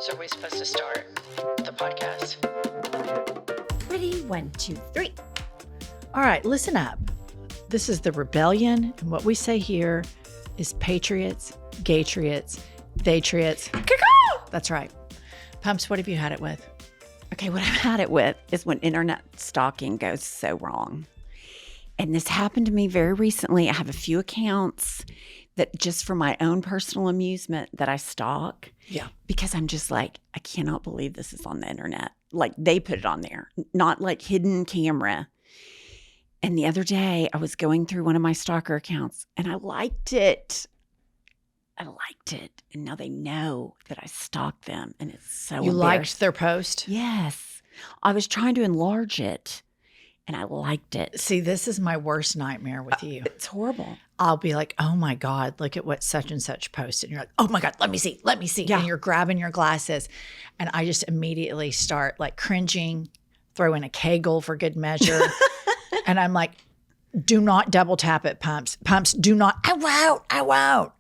So are we supposed to start the podcast? Ready? 1, 2, 3. All right, listen up. This is the rebellion, and what we say here is patriots, gaytriots, theytriots. That's right. Pumps, what have you had it with? Okay, what I've had it with is when internet stalking goes so wrong. And this happened to me very recently. I have a few accounts that just for my own personal amusement that I stalk. Yeah. Because I'm just like, I cannot believe this is on the internet. Like they put it on there, not like hidden camera. And the other day I was going through one of my stalker accounts and I liked it. And now they know that I stalked them. And it's so You liked their post? Yes. I was trying to enlarge it and I liked it. See, this is my worst nightmare with you. It's horrible. I'll be like, oh my God, look at what such and such posted. And you're like, oh my God, let me see. Yeah. And you're grabbing your glasses. And I just immediately start like cringing, throw in a Kegel for good measure. And I'm like, do not double tap it, Pumps. Pumps, do not, I won't.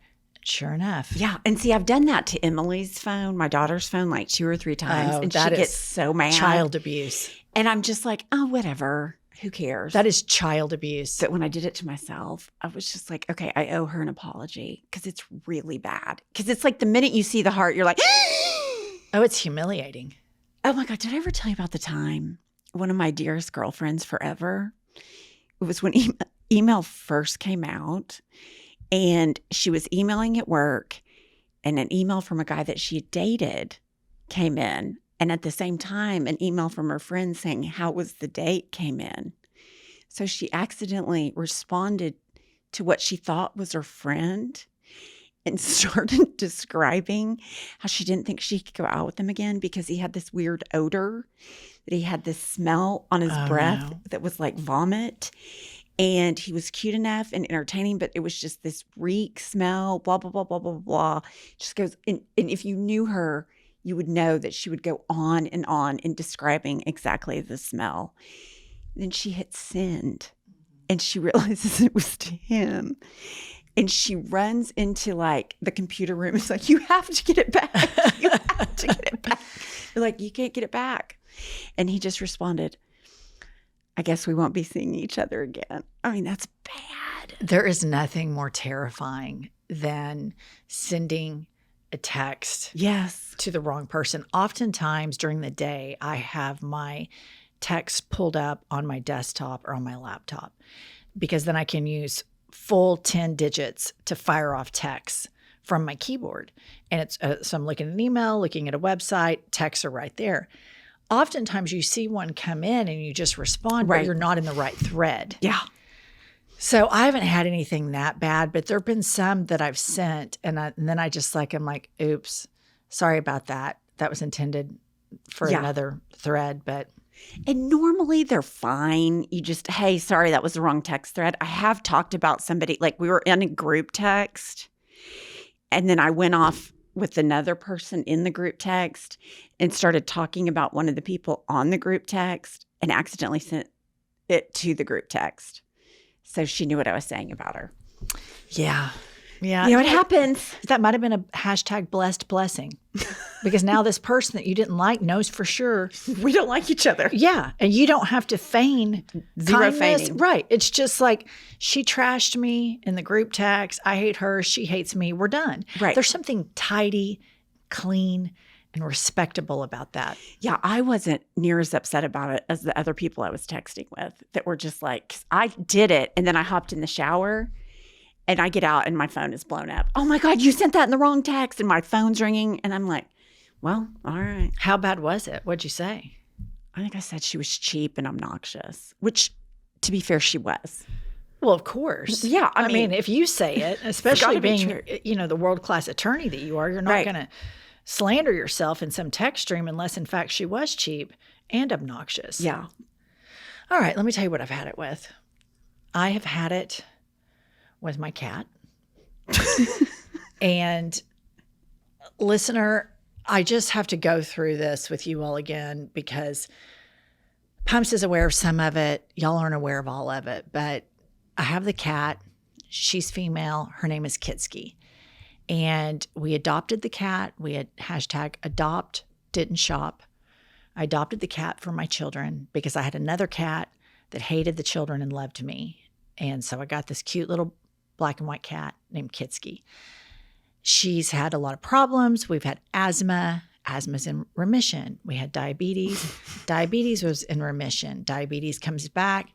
Sure enough. Yeah. And see, I've done that to Emily's phone, my daughter's phone, like 2 or 3 times. And she gets so mad. Child abuse. And I'm just like, oh, whatever. Who cares? That is child abuse. But when I did it to myself, I was just like, okay, I owe her an apology because it's really bad. Because it's like the minute you see the heart, you're like, oh, it's humiliating. Oh my God, did I ever tell you about the time one of my dearest girlfriends forever? It was when email first came out and she was emailing at work and an email from a guy that she had dated came in. And at the same time, an email from her friend saying, how was the date came in. So she accidentally responded to what she thought was her friend and started describing how she didn't think she could go out with him again because he had this weird odor, that he had this smell on his breath that was like vomit. And he was cute enough and entertaining, but it was just this reek smell, blah, blah, blah, blah, blah, blah. Just goes, and if you knew her, you would know that she would go on in describing exactly the smell. Then she hit send and she realizes it was to him. And she runs into like the computer room. It's like, you have to get it back. You have to get it back. They're like, you can't get it back. And he just responded, I guess we won't be seeing each other again. I mean, that's bad. There is nothing more terrifying than sending a text to the wrong person. Oftentimes during the day, I have my text pulled up on my desktop or on my laptop because then I can use full 10 digits to fire off texts from my keyboard. And it's so I'm looking at an email, looking at a website, texts are right there. Oftentimes you see one come in and you just respond, but you're not in the right thread. Yeah. So I haven't had anything that bad, but there have been some that I've sent and then I just like, I'm like, oops, sorry about that. That was intended for another thread, but. And normally they're fine. You just, hey, sorry, that was the wrong text thread. I have talked about somebody, like we were in a group text and then I went off with another person in the group text and started talking about one of the people on the group text and accidentally sent it to the group text. So she knew what I was saying about her. Yeah. Yeah. You know, it happens. That might have been a hashtag blessed blessing because now this person that you didn't like knows for sure. We don't like each other. Yeah. And you don't have to feign Zero kindness. feigning. Right. It's just like she trashed me in the group text. I hate her. She hates me. We're done. Right. There's something tidy, clean, and respectable about that. Yeah, I wasn't near as upset about it as the other people I was texting with that were just like, 'cause I did it and then I hopped in the shower and I get out and my phone is blown up. Oh my God, you sent that in the wrong text and my phone's ringing. And I'm like, well, all right. How bad was it? What'd you say? I think I said she was cheap and obnoxious, which to be fair, she was. Well, of course. Yeah, I mean, if you say it, especially being, the world-class attorney that you are, you're not going to slander yourself in some text stream unless, in fact, she was cheap and obnoxious. Yeah. All right, let me tell you what I've had it with. I have had it with my cat. And listener, I just have to go through this with you all again because Pumps is aware of some of it. Y'all aren't aware of all of it, but I have the cat. She's female. Her name is Kitsky. And we adopted the cat. We had hashtag adopt, didn't shop. I adopted the cat for my children because I had another cat that hated the children and loved me. And so I got this cute little black and white cat named Kitski. She's had a lot of problems. We've had asthma. Asthma's in remission. We had diabetes. Diabetes was in remission. Diabetes comes back.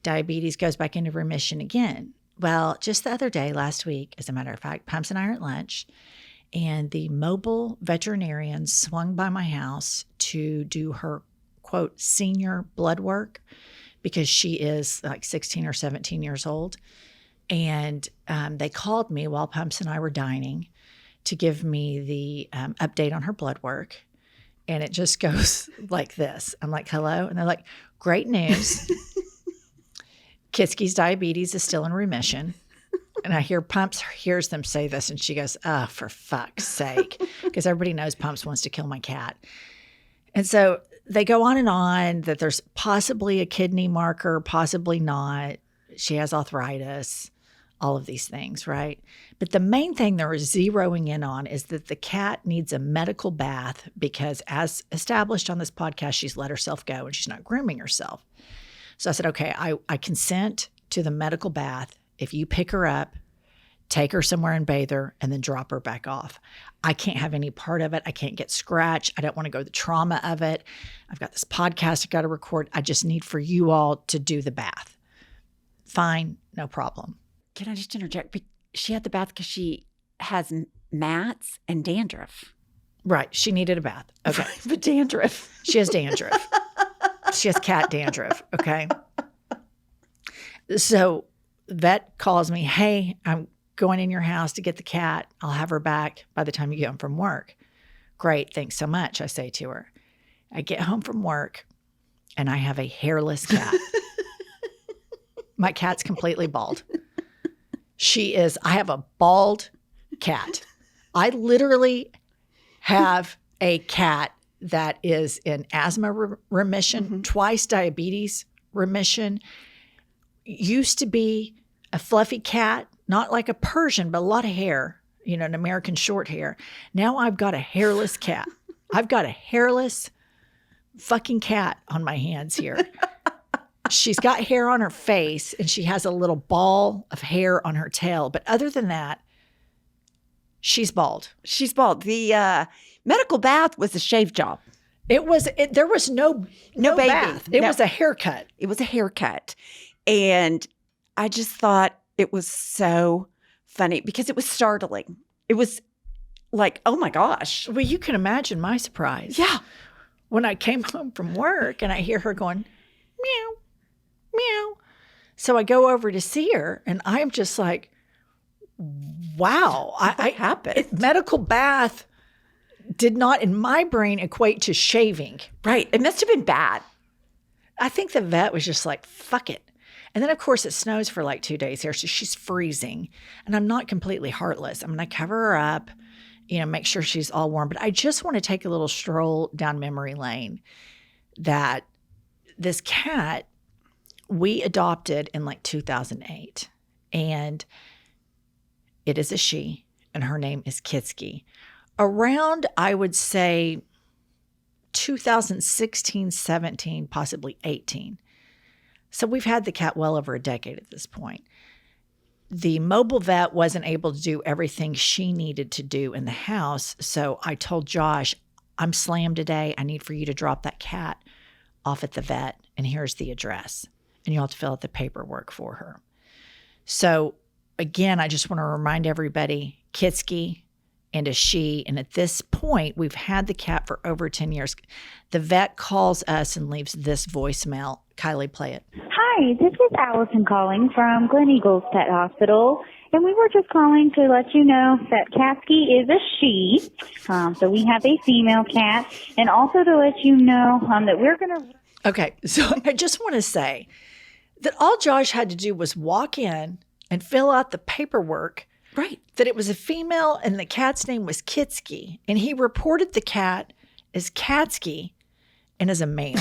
Diabetes goes back into remission again. Well, just the other day, last week, as a matter of fact, Pumps and I are at lunch, and the mobile veterinarian swung by my house to do her, quote, senior blood work because she is like 16 or 17 years old. And they called me while Pumps and I were dining to give me the update on her blood work. And it just goes like this. I'm like, hello? And they're like, great news. Kitski's diabetes is still in remission. And I hear Pumps hears them say this, and she goes, oh, for fuck's sake. Because everybody knows Pumps wants to kill my cat. And so they go on that there's possibly a kidney marker, possibly not. She has arthritis, all of these things, right? But the main thing they're zeroing in on is that the cat needs a medical bath because, as established on this podcast, she's let herself go and she's not grooming herself. So I said, okay, I consent to the medical bath if you pick her up, take her somewhere and bathe her, and then drop her back off. I can't have any part of it. I can't get scratched. I don't want to go the trauma of it. I've got this podcast I got to record. I just need for you all to do the bath. Fine, no problem. Can I just interject? She had the bath because she has mats and dandruff. Right. She needed a bath. Okay. But dandruff. She has dandruff. She has cat dandruff. Okay. So vet calls me, hey, I'm going in your house to get the cat. I'll have her back by the time you get home from work. Great. Thanks so much. I say to her. I get home from work and I have a hairless cat. My cat's completely bald. I have a bald cat. I literally have a cat that is in asthma remission, twice diabetes remission, used to be a fluffy cat, not like a Persian, but a lot of hair, an American short hair. Now I've got a hairless cat. I've got a hairless fucking cat on my hands here. She's got hair on her face and she has a little ball of hair on her tail. But other than that, she's bald. She's bald. The medical bath was a shave job. There was no baby. Bath. It was a haircut. It was a haircut. And I just thought it was so funny because it was startling. It was like, oh my gosh. Well, you can imagine my surprise. Yeah. When I came home from work and I hear her going, meow, meow. So I go over to see her and I'm just like, wow. What happened? Medical bath did not, in my brain, equate to shaving. Right. It must have been bad. I think the vet was just like, fuck it. And then, of course, it snows for like 2 days here. So she's freezing. And I'm not completely heartless. I'm going to cover her up, make sure she's all warm. But I just want to take a little stroll down memory lane that this cat we adopted in like 2008. And it is a she. And her name is Kitski. Around, I would say, 2016, 17, possibly 18. So we've had the cat well over a decade at this point. The mobile vet wasn't able to do everything she needed to do in the house. So I told Josh, I'm slammed today. I need for you to drop that cat off at the vet. And here's the address. And you'll have to fill out the paperwork for her. So again, I just want to remind everybody, Kitski and a she. And at this point, we've had the cat for over 10 years. The vet calls us and leaves this voicemail. Kylie, play it. Hi, this is Allison calling from Glen Eagles Pet Hospital. And we were just calling to let you know that Kitski is a she. So we have a female cat. And also to let you know that we're going to... Okay, so I just want to say that all Josh had to do was walk in and fill out the paperwork. Right. That it was a female and the cat's name was Kitski. And he reported the cat as Katski and as a male.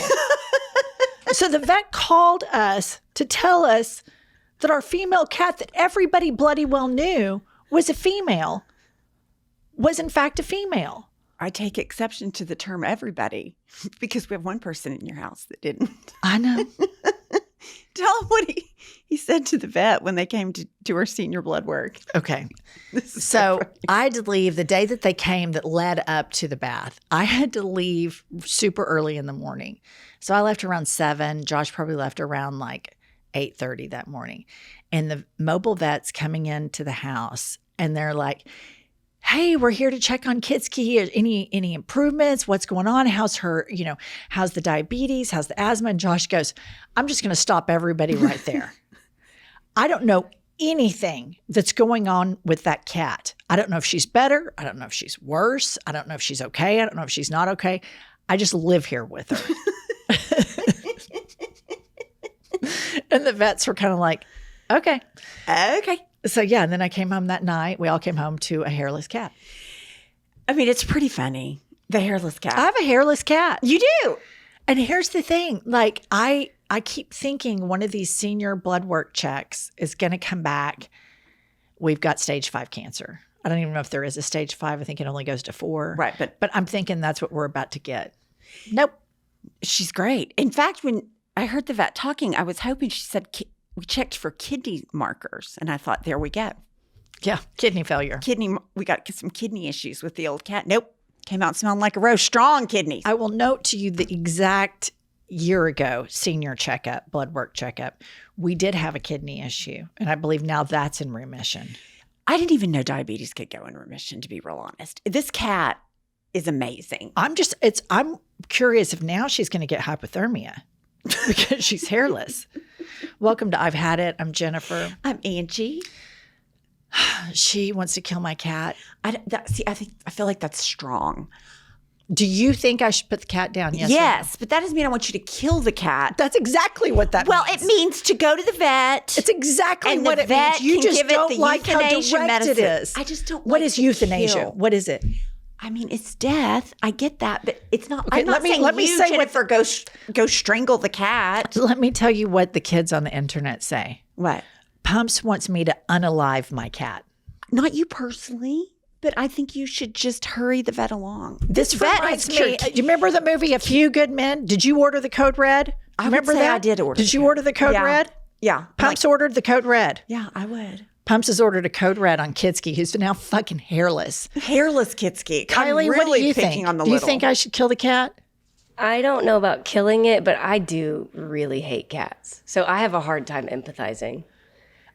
So the vet called us to tell us that our female cat that everybody bloody well knew was a female was in fact a female. I take exception to the term everybody because we have one person in your house that didn't. I know. Tell him what he said to the vet when they came to do her senior blood work. Okay. So I had to leave the day that they came that led up to the bath. I had to leave super early in the morning. So I left around 7. Josh probably left around like 8:30 that morning. And the mobile vet's coming into the house and they're like, hey, we're here to check on Kitski. Any improvements? What's going on? How's her, how's the diabetes? How's the asthma? And Josh goes, I'm just going to stop everybody right there. I don't know anything that's going on with that cat. I don't know if she's better. I don't know if she's worse. I don't know if she's okay. I don't know if she's not okay. I just live here with her. And the vets were kind of like, okay. So yeah, and then I came home that night. We all came home to a hairless cat. I mean, it's pretty funny. The hairless cat. I have a hairless cat. You do. And here's the thing. Like I keep thinking one of these senior blood work checks is going to come back. We've got stage 5 cancer. I don't even know if there is a stage 5. I think it only goes to 4. Right. But I'm thinking that's what we're about to get. Nope. She's great. In fact, when I heard the vet talking, I was hoping she said, we checked for kidney markers. And I thought, there we go. Yeah. Kidney failure. We got some kidney issues with the old cat. Nope. Came out smelling like a rose. Strong kidneys. I will note to you the exact year ago senior checkup, blood work checkup. We did have a kidney issue. And I believe now that's in remission. I didn't even know diabetes could go in remission, to be real honest. This cat is amazing. I'm curious if now she's going to get hypothermia because she's hairless. Welcome to I've Had It. I'm Jennifer. I'm Angie. She wants to kill my cat. I feel like that's strong. Do you think I should put the cat down? Yes, but that doesn't mean I want you to kill the cat. That's exactly what that means. Well, it means to go to the vet. It's exactly what it means. You just don't like how direct it is. I just don't. What is euthanasia? What is it? I mean, it's death. I get that, but it's not. Okay, I'm not saying let me say Jennifer, go strangle the cat. Let me tell you what the kids on the internet say. What? Pumps wants me to unalive my cat. Not you personally, but I think you should just hurry the vet along. This vet reminds me. You remember the movie A Few Good Men? Did you order the code red? I remember that. I did order. Did you order the code red? Yeah. Pumps ordered the code red. Yeah, I would. Pumps has ordered a code red on Kitski, who's now fucking hairless. Hairless Kitski. Kylie, really what do you think? Do you think I should kill the cat? I don't know about killing it, but I do really hate cats. So I have a hard time empathizing.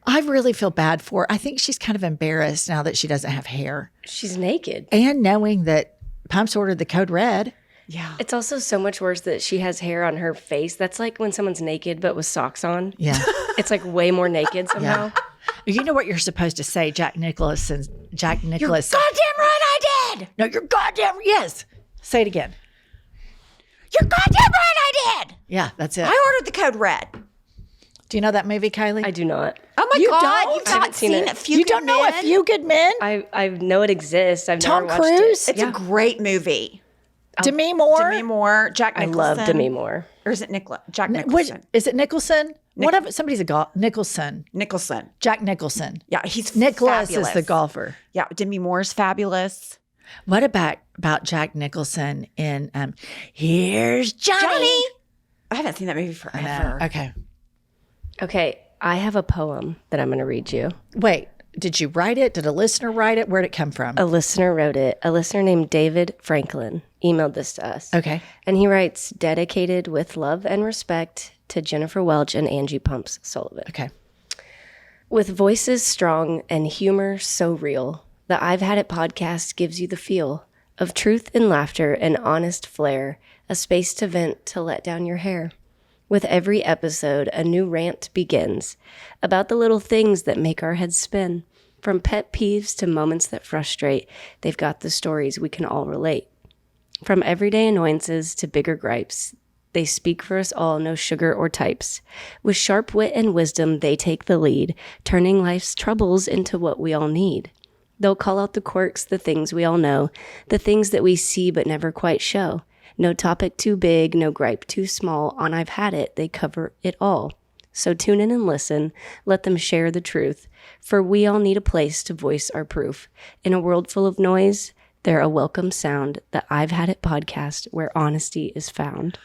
I really feel bad for her. I think she's kind of embarrassed now that she doesn't have hair. She's naked. And knowing that Pumps ordered the code red. Yeah. It's also so much worse that she has hair on her face. That's like when someone's naked but with socks on. Yeah. It's like way more naked somehow. Yeah. You know what you're supposed to say, Jack Nicklaus. You're goddamn right I did. No, you're goddamn, yes. Say it again. You're goddamn right I did. Yeah, that's it. I ordered the code red. Do you know that movie, Kylie? I do not. Oh my God. Don't? You've not seen A Few You Good don't know Men? A Few Good Men? I know it exists. I've Tom never watched Cruise? it. It's a great movie. Demi Moore? Demi Moore, Jack I Nicholson. love Demi Moore. Or is it Jack Nicholson? Is it Nicholson? Whatever. Somebody's a Nicholson. Nicholson. Jack Nicholson. Yeah, he's Nicholas fabulous. is the golfer. Yeah, Demi Moore's fabulous. What about Jack Nicholson in Here's Johnny? I haven't seen that movie forever. Okay. Okay, I have a poem that I'm going to read you. Wait, did you write it? Did a listener write it? Where'd it come from? A listener wrote it. A listener named David Franklin emailed this to us. Okay. And he writes, dedicated with love and respect to Jennifer Welch and Angie Pumps Sullivan. Okay. With voices strong and humor so real, the I've Had It podcast gives you the feel of truth and laughter and honest flair, a space to vent, to let down your hair. With every episode, a new rant begins about the little things that make our heads spin. From pet peeves to moments that frustrate, they've got the stories we can all relate. From everyday annoyances to bigger gripes, they speak for us all, no sugar or types. With sharp wit and wisdom, they take the lead, turning life's troubles into what we all need. They'll call out the quirks, the things we all know, the things that we see but never quite show. No topic too big, no gripe too small. On I've Had It, they cover it all. So tune in and listen. Let them share the truth. For we all need a place to voice our proof. In a world full of noise, they're a welcome sound. The I've Had It podcast where honesty is found.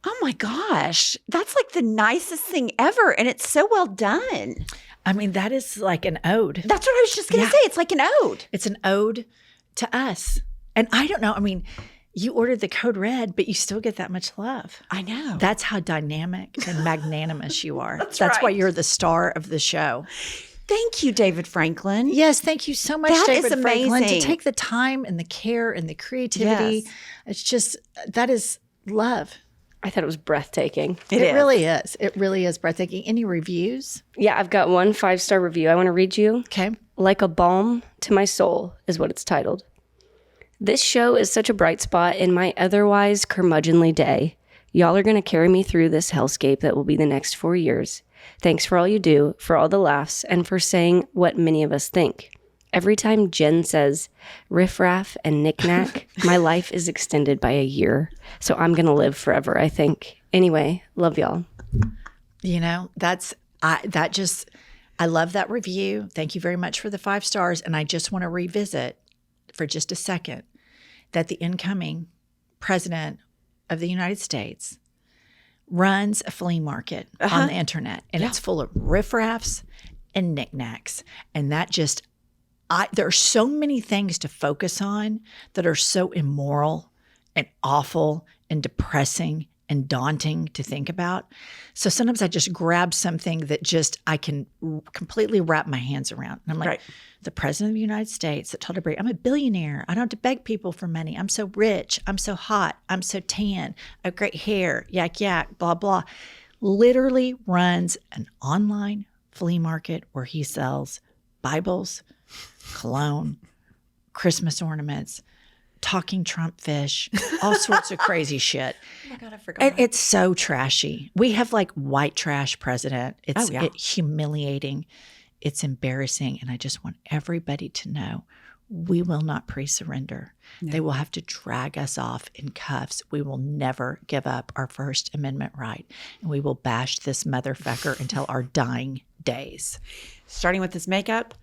Oh my gosh. That's like the nicest thing ever. And it's so well done. I mean, that is like an ode. That's what I was just going to say. It's like an ode. It's an ode to us. And I don't know. I mean, you ordered the code red, but you still get that much love. I know. That's how dynamic and magnanimous you are. That's right. why you're the star of the show. Thank you, David Franklin. Yes, thank you so much, That David is Franklin, amazing. to take the time and the care and the creativity. Yes. It's just, that is love. I thought it was breathtaking. It really is. It really is breathtaking. Any reviews? Yeah, I've got one 5-star review. I want to read you. Okay. Like a balm to my soul is what it's titled. This show is such a bright spot in my otherwise curmudgeonly day. Y'all are going to carry me through this hellscape that will be the next 4 years. Thanks for all you do, for all the laughs, and for saying what many of us think. Every time Jen says riffraff and knick-knack, my life is extended by a year. So I'm going to live forever, I think. Anyway, love y'all. You know, I love that review. Thank you very much for the 5 stars. And I just want to revisit for just a second that the incoming president of the United States runs a flea market on the internet, and it's full of riffraffs and knickknacks. And that just, there are so many things to focus on that are so immoral and awful and depressing and daunting to think about. So sometimes I just grab something that just I can completely wrap my hands around. And I'm like, the president of the United States that told everybody, I'm a billionaire. I don't have to beg people for money. I'm so rich. I'm so hot. I'm so tan. I have great hair. Yak, yak, blah, blah. Literally runs an online flea market where he sells Bibles, cologne, Christmas ornaments, talking Trump fish, all sorts of crazy shit. Oh my God, I forgot. And it's so trashy. We have like white trash president. It's humiliating. It's embarrassing. And I just want everybody to know we will not pre-surrender. No. They will have to drag us off in cuffs. We will never give up our First Amendment right. And we will bash this motherfucker until our dying days. Starting with his makeup,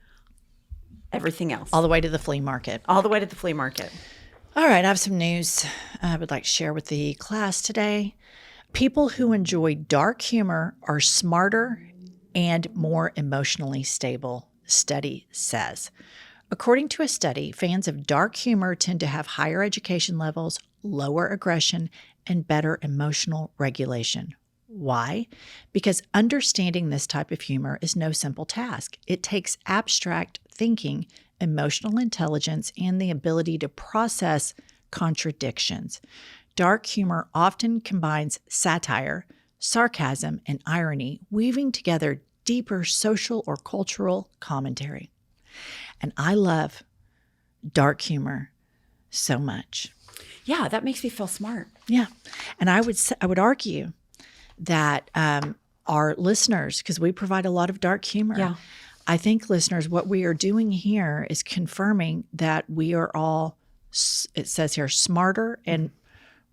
everything else. All the way to the flea market. All the way to the flea market. All right, I have some news I would like to share with the class today. People who enjoy dark humor are smarter and more emotionally stable, study says. According to a study, fans of dark humor tend to have higher education levels, lower aggression, and better emotional regulation. Why? Because understanding this type of humor is no simple task. It takes abstract thinking, emotional intelligence, and the ability to process contradictions. Dark humor often combines satire, sarcasm, and irony, weaving together deeper social or cultural commentary. And I love dark humor so much. Yeah, that makes me feel smart. Yeah. And I would argue that our listeners, because we provide a lot of dark humor, I think listeners, what we are doing here is confirming that we are all, it says here, smarter and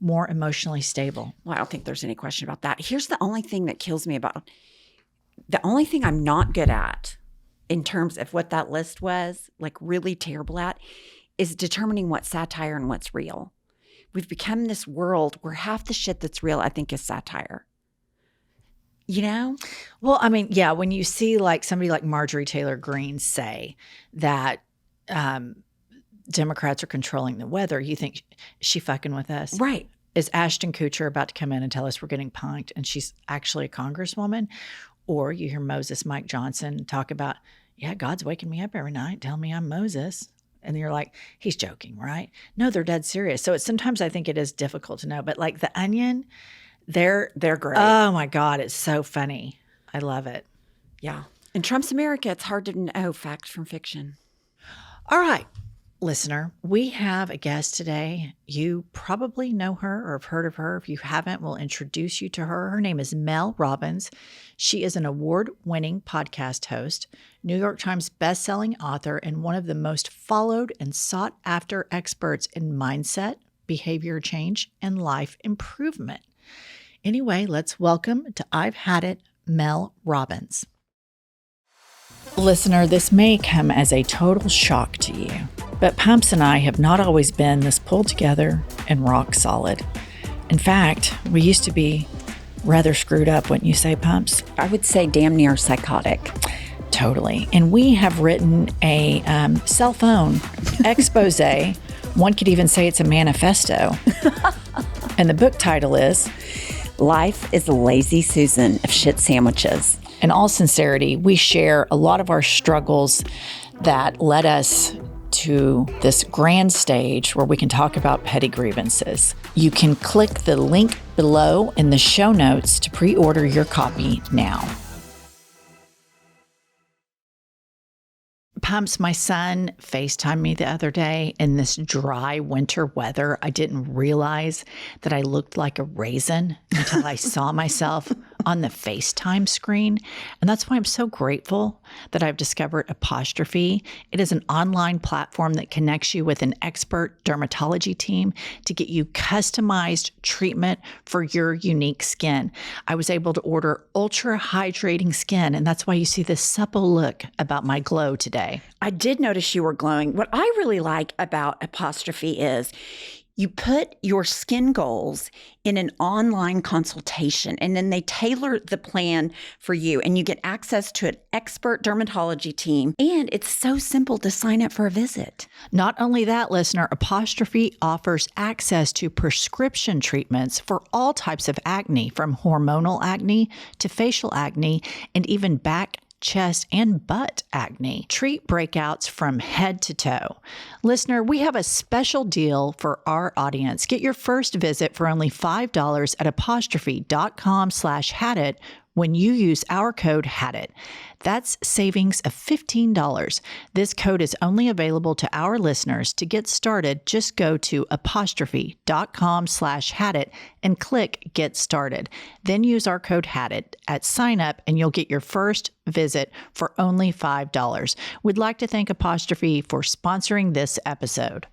more emotionally stable. Well, I don't think there's any question about that. Here's the only thing that kills me about, the only thing I'm not good at in terms of what that list was, like really terrible at, is determining what's satire and what's real. We've become this world where half the shit that's real, I think, is satire. You know? Well, I mean, yeah, when you see like somebody like Marjorie Taylor Greene say that Democrats are controlling the weather, you think, is she fucking with us? Right. Is Ashton Kutcher about to come in and tell us we're getting punked and she's actually a congresswoman? Or you hear Moses Mike Johnson talk about, yeah, God's waking me up every night telling me I'm Moses. And you're like, he's joking, right? No, they're dead serious. So sometimes I think it is difficult to know. But like The Onion, they're great. Oh my God, it's so funny. I love it. Yeah. In Trump's America, it's hard to know fact from fiction. All right, listener, we have a guest today. You probably know her or have heard of her. If you haven't, we'll introduce you to her. Her name is Mel Robbins. She is an award-winning podcast host, New York Times bestselling author, and one of the most followed and sought-after experts in mindset, behavior change, and life improvement. Anyway, let's welcome to I've Had It, Mel Robbins. Listener, this may come as a total shock to you, but Pumps and I have not always been this pulled together and rock solid. In fact, we used to be rather screwed up, wouldn't you say, Pumps? I would say damn near psychotic. Totally. And we have written a cell phone expose. One could even say it's a manifesto. And the book title is Life is a Lazy Susan of Shit Sandwiches. In all sincerity, we share a lot of our struggles that led us to this grand stage where we can talk about petty grievances. You can click the link below in the show notes to pre-order your copy now. Pumps, my son FaceTimed me the other day in this dry winter weather. I didn't realize that I looked like a raisin until I saw myself on the FaceTime screen. And that's why I'm so grateful that I've discovered Apostrophe. It is an online platform that connects you with an expert dermatology team to get you customized treatment for your unique skin. I was able to order ultra hydrating skin, and that's why you see this supple look about my glow today. I did notice you were glowing. What I really like about Apostrophe is you put your skin goals in an online consultation, and then they tailor the plan for you, and you get access to an expert dermatology team, and it's so simple to sign up for a visit. Not only that, listener, Apostrophe offers access to prescription treatments for all types of acne, from hormonal acne to facial acne, and even back, chest, and butt acne. Treat breakouts from head to toe. Listener, we have a special deal for our audience. Get your first visit for only $5 at apostrophe.com/hadit when you use our code HADIT. That's savings of $15. This code is only available to our listeners. To get started, just go to apostrophe.com/hadit and click Get Started. Then use our code HADIT at sign up and you'll get your first visit for only $5. We'd like to thank Apostrophe for sponsoring this episode.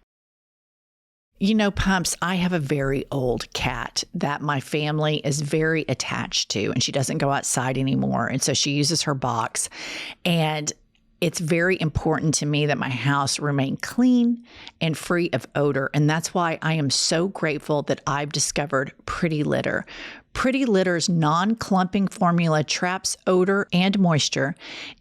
You know, Pumps, I have a very old cat that my family is very attached to, and she doesn't go outside anymore. And so she uses her box. And it's very important to me that my house remain clean and free of odor. And that's why I am so grateful that I've discovered Pretty Litter. Pretty Litter's non-clumping formula traps odor and moisture.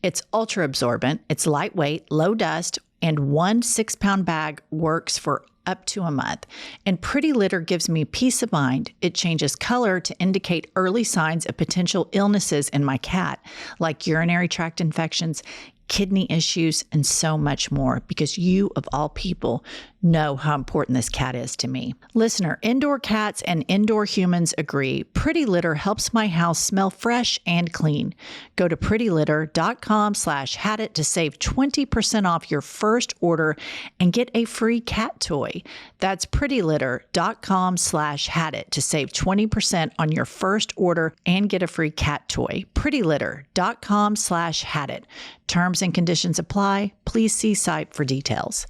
It's ultra absorbent, it's lightweight, low dust, and one 6-pound bag works for up to a month. And Pretty Litter gives me peace of mind. It changes color to indicate early signs of potential illnesses in my cat, like urinary tract infections, kidney issues, and so much more, because you, of all people, know how important this cat is to me. Listener, indoor cats and indoor humans agree. Pretty Litter helps my house smell fresh and clean. Go to prettylitter.com/hadit to save 20% off your first order and get a free cat toy. That's prettylitter.com/hadit to save 20% on your first order and get a free cat toy. prettylitter.com/hadit. Terms and conditions apply. Please see site for details.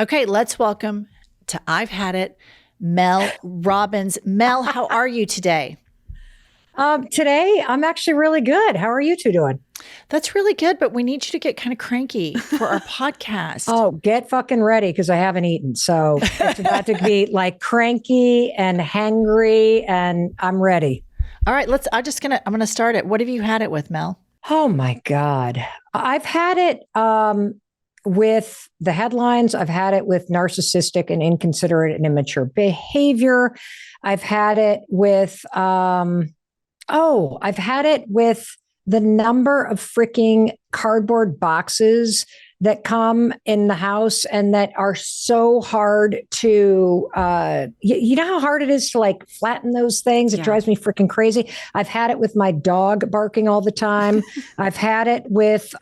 Okay, let's welcome to I've Had It, Mel Robbins. Mel, how are you today? Today, I'm actually really good. How are you two doing? That's really good, but we need you to get kind of cranky for our podcast. Oh, get fucking ready because I haven't eaten. So it's about to be like cranky and hangry, and I'm ready. All right, I'm going to start it. What have you had it with, Mel? Oh my God. I've had it with the headlines. I've had it with narcissistic and inconsiderate and immature behavior. I've had it with, I've had it with the number of freaking cardboard boxes that come in the house and that are so hard to, you know how hard it is to like flatten those things? It drives me freaking crazy. I've had it with my dog barking all the time. I've had it with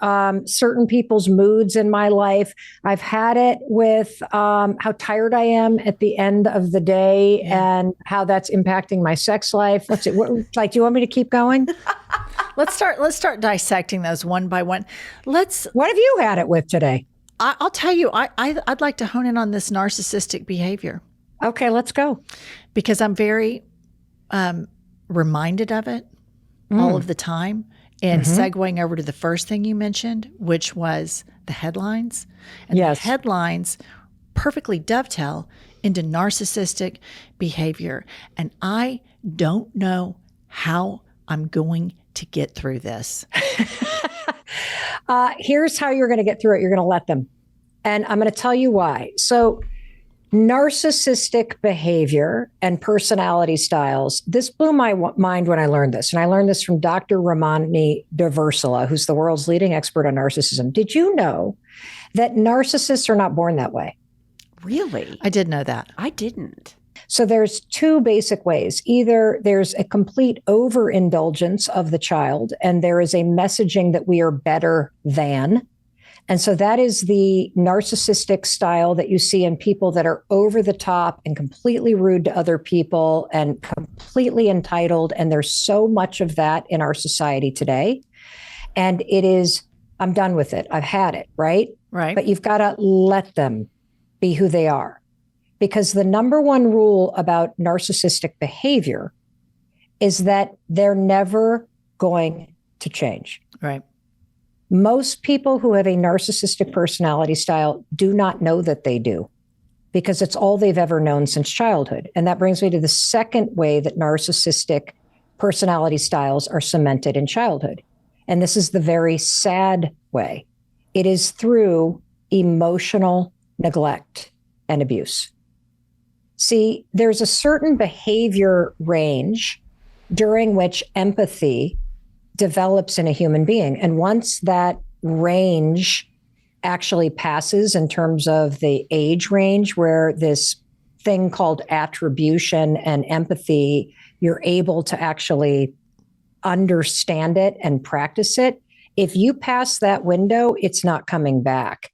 certain people's moods in my life. I've had it with how tired I am at the end of the day and how that's impacting my sex life. Let's see, do you want me to keep going? Let's start dissecting those one by one. What have you had it with today? I'll tell you, I'd like to hone in on this narcissistic behavior. Okay, let's go. Because I'm very reminded of it. all of the time. And segueing over to the first thing you mentioned, which was the headlines. And the headlines perfectly dovetail into narcissistic behavior. And I don't know how I'm going to get through this. Here's how you're going to get through it. You're going to let them. And I'm going to tell you why. So narcissistic behavior and personality styles, this blew my mind when I learned this. And I learned this from Dr. Ramani D'Ursula, who's the world's leading expert on narcissism. Did you know that narcissists are not born that way? Really? I did know that. I didn't. So there's two basic ways. Either there's a complete overindulgence of the child, and there is a messaging that we are better than. And so that is the narcissistic style that you see in people that are over the top and completely rude to other people and completely entitled. And there's so much of that in our society today. And it is, I'm done with it. I've had it, right? Right. But you've got to let them be who they are. Because the number one rule about narcissistic behavior is that they're never going to change. Right. Most people who have a narcissistic personality style do not know that they do, because it's all they've ever known since childhood. And that brings me to the second way that narcissistic personality styles are cemented in childhood. And this is the very sad way. It is through emotional neglect and abuse. See, there's a certain behavior range during which empathy develops in a human being. And once that range actually passes in terms of the age range where this thing called attribution and empathy, you're able to actually understand it and practice it. If you pass that window, it's not coming back.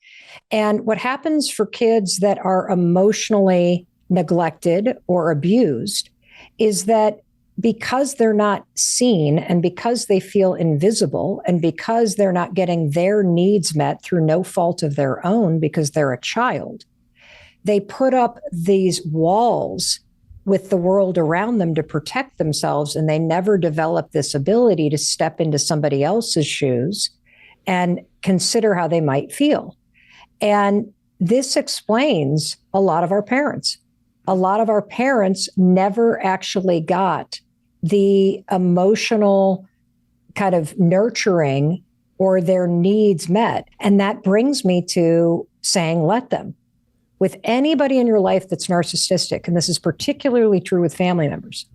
And what happens for kids that are emotionally neglected or abused is that because they're not seen and because they feel invisible and because they're not getting their needs met through no fault of their own because they're a child, they put up these walls with the world around them to protect themselves, and they never develop this ability to step into somebody else's shoes and consider how they might feel. And this explains a lot of our parents. A lot of our parents never actually got the emotional kind of nurturing or their needs met. And that brings me to saying, let them. With anybody in your life that's narcissistic, and this is particularly true with family members,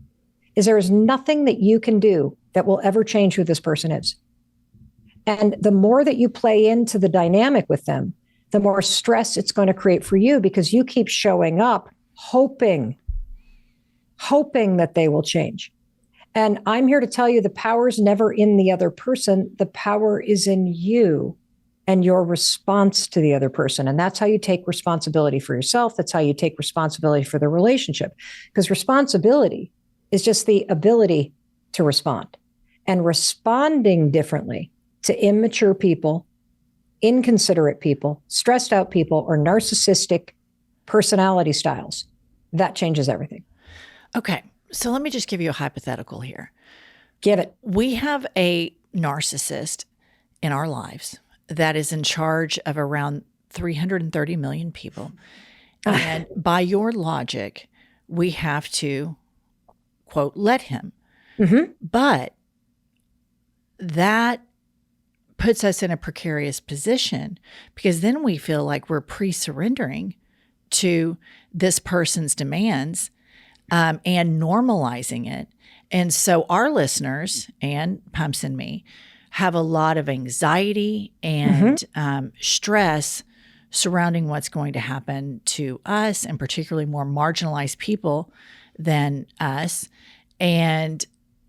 is there is nothing that you can do that will ever change who this person is. And the more that you play into the dynamic with them, the more stress it's going to create for you, because you keep showing up hoping that they will change. And I'm here to tell you the power is never in the other person. The power is in you and your response to the other person. And that's how you take responsibility for yourself. That's how you take responsibility for the relationship. Because responsibility is just the ability to respond. And responding differently to immature people, inconsiderate people, stressed out people, or narcissistic personality styles, that changes everything. Okay. So let me just give you a hypothetical here. Give it. We have a narcissist in our lives that is in charge of around 330 million people. And by your logic, we have to, quote, let him. Mm-hmm. But that puts us in a precarious position, because then we feel like we're pre-surrendering to this person's demands and normalizing it. And so our listeners and Pumps and me have a lot of anxiety and stress surrounding what's going to happen to us, and particularly more marginalized people than us, and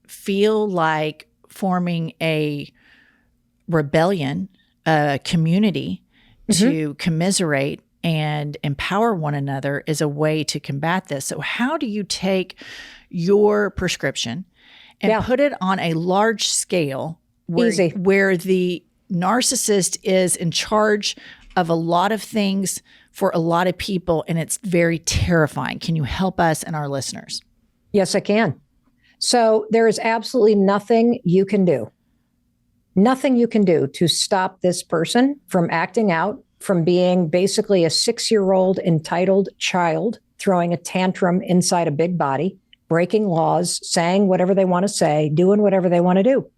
feel like forming a rebellion, a community to commiserate and empower one another is a way to combat this. So how do you take your prescription and put it on a large scale where the narcissist is in charge of a lot of things for a lot of people, and it's very terrifying? Can you help us and our listeners? Yes, I can. So there is absolutely nothing you can do. Nothing you can do to stop this person from acting out, from being basically a 6-year-old entitled child, throwing a tantrum inside a big body, breaking laws, saying whatever they want to say, doing whatever they want to do.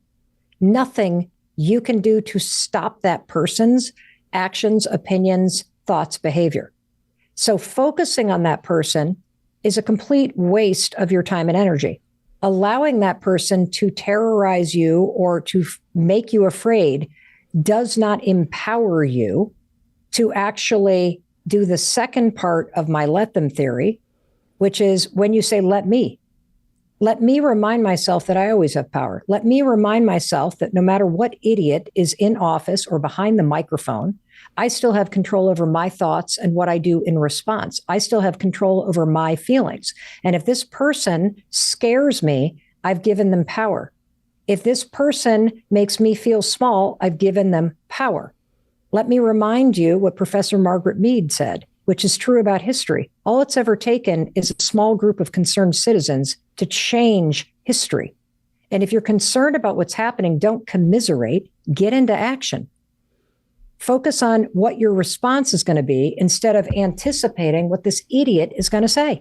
Nothing you can do to stop that person's actions, opinions, thoughts, behavior. So focusing on that person is a complete waste of your time and energy. Allowing that person to terrorize you or to make you afraid does not empower you to actually do the second part of my let them theory, which is when you say, let me remind myself that I always have power. Let me remind myself that no matter what idiot is in office or behind the microphone, I still have control over my thoughts and what I do in response. I still have control over my feelings. And if this person scares me, I've given them power. If this person makes me feel small, I've given them power. Let me remind you what Professor Margaret Mead said, which is true about history. All it's ever taken is a small group of concerned citizens to change history. And if you're concerned about what's happening, don't commiserate, get into action. Focus on what your response is going to be instead of anticipating what this idiot is going to say.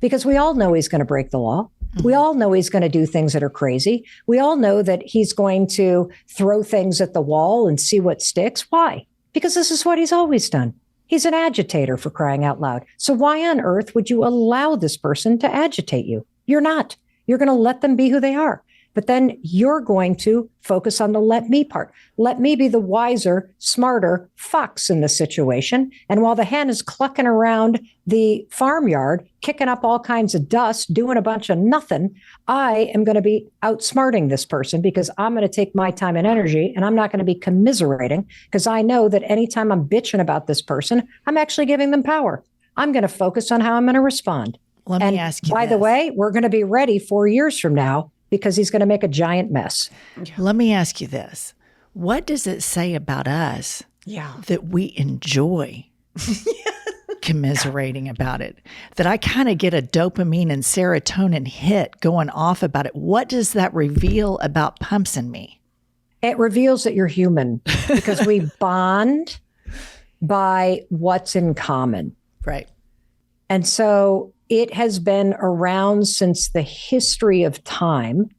Because we all know he's going to break the law. We all know he's going to do things that are crazy. We all know that he's going to throw things at the wall and see what sticks. Why? Because this is what he's always done. He's an agitator, for crying out loud. So why on earth would you allow this person to agitate you? You're not. You're going to let them be who they are. But then you're going to focus on the let me part. Let me be the wiser, smarter fox in the situation. And while the hen is clucking around the farmyard, kicking up all kinds of dust, doing a bunch of nothing, I am going to be outsmarting this person because I'm going to take my time and energy and I'm not going to be commiserating because I know that anytime I'm bitching about this person, I'm actually giving them power. I'm going to focus on how I'm going to respond. Let me ask you by this. the way, we're going to be ready 4 years from now because he's going to make a giant mess. Let me ask you this. What does it say about us that we enjoy commiserating about it? That I kind of get a dopamine and serotonin hit going off about it. What does that reveal about pumps in me? It reveals that you're human because we bond by what's in common. Right. And so it has been around since the history of time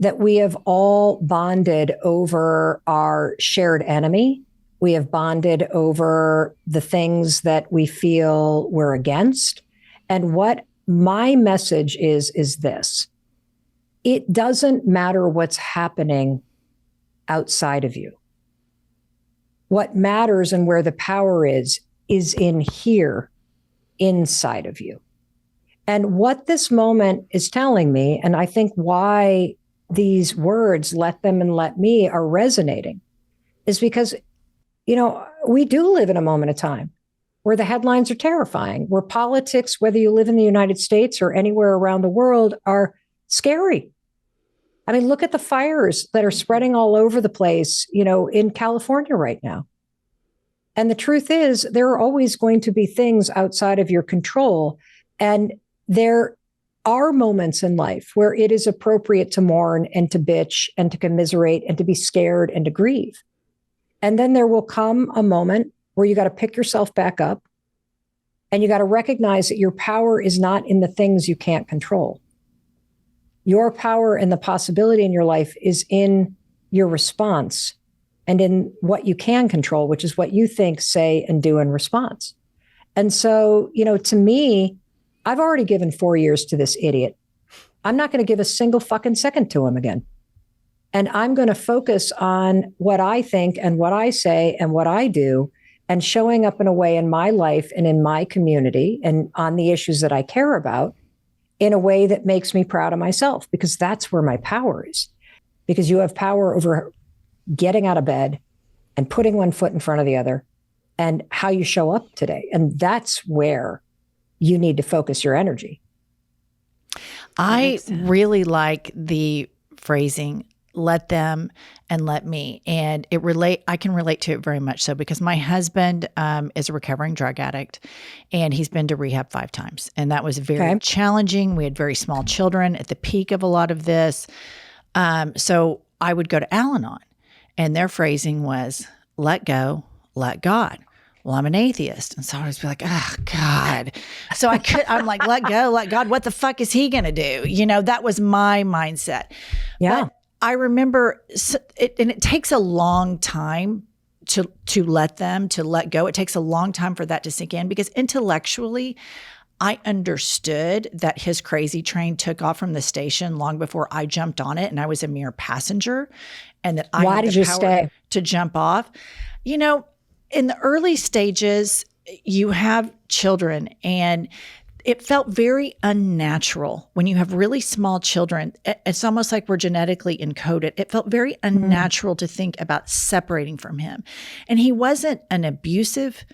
that we have all bonded over our shared enemy. We have bonded over the things that we feel we're against. And what my message is this. It doesn't matter what's happening outside of you. What matters and where the power is in here, inside of you. And what this moment is telling me, and I think why these words, let them and let me, are resonating, is because, we do live in a moment of time where the headlines are terrifying, where politics, whether you live in the United States or anywhere around the world, are scary. I mean, look at the fires that are spreading all over the place, in California right now. And the truth is, there are always going to be things outside of your control. And there are moments in life where it is appropriate to mourn and to bitch and to commiserate and to be scared and to grieve. And then there will come a moment where you got to pick yourself back up and you got to recognize that your power is not in the things you can't control. Your power and the possibility in your life is in your response and in what you can control, which is what you think, say, and do in response. And so, to me, I've already given 4 years to this idiot. I'm not going to give a single fucking second to him again. And I'm going to focus on what I think and what I say and what I do and showing up in a way in my life and in my community and on the issues that I care about in a way that makes me proud of myself, because that's where my power is. Because you have power over getting out of bed and putting one foot in front of the other and how you show up today. And that's where you need to focus your energy. I really like the phrasing, let them and let me. And I can relate to it very much so, because my husband is a recovering drug addict, and he's been to rehab 5 times. And that was very challenging. We had very small children at the peak of a lot of this. So I would go to Al-Anon, and their phrasing was, let go, let God. Well, I'm an atheist. And so I was like, oh God. So I'm like, let go, let God. What the fuck is he going to do? That was my mindset. Yeah. But I remember and it takes a long time to let go. It takes a long time for that to sink in, because intellectually, I understood that his crazy train took off from the station long before I jumped on it, and I was a mere passenger, and that I had the power to jump off. In the early stages, you have children, and it felt very unnatural when you have really small children. It's almost like we're genetically encoded. It felt very unnatural to think about separating from him. And he wasn't an abusive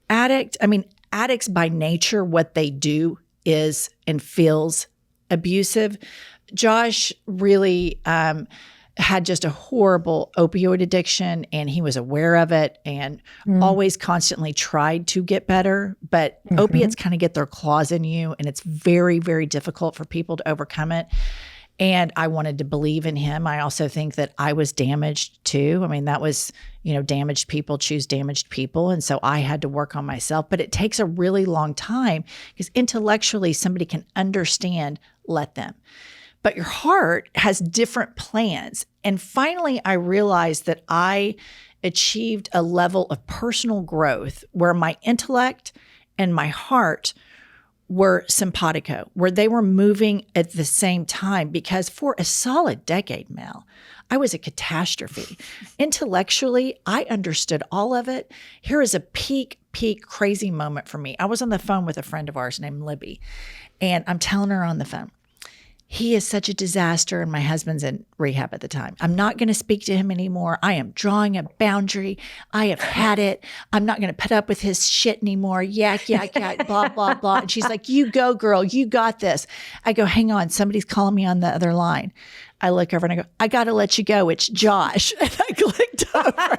addict. I mean, addicts by nature, what they do is and feels abusive. Josh really had just a horrible opioid addiction, and he was aware of it and always constantly tried to get better. But opiates kind of get their claws in you, and it's very, very difficult for people to overcome it. And I wanted to believe in him. I also think that I was damaged too. I mean, that was, damaged people choose damaged people. And so I had to work on myself. But it takes a really long time, because intellectually somebody can understand, let them. But your heart has different plans. And finally, I realized that I achieved a level of personal growth where my intellect and my heart were simpatico, where they were moving at the same time. Because for a solid decade, Mel, I was a catastrophe. Intellectually, I understood all of it. Here is a peak crazy moment for me. I was on the phone with a friend of ours named Libby, and I'm telling her on the phone, he is such a disaster, and my husband's in rehab at the time. I'm not going to speak to him anymore. I am drawing a boundary. I have had it. I'm not going to put up with his shit anymore. Yak, blah, blah, blah. And she's like, you go, girl. You got this. I go, hang on. Somebody's calling me on the other line. I look over and I go, I got to let you go. It's Josh. And I clicked over.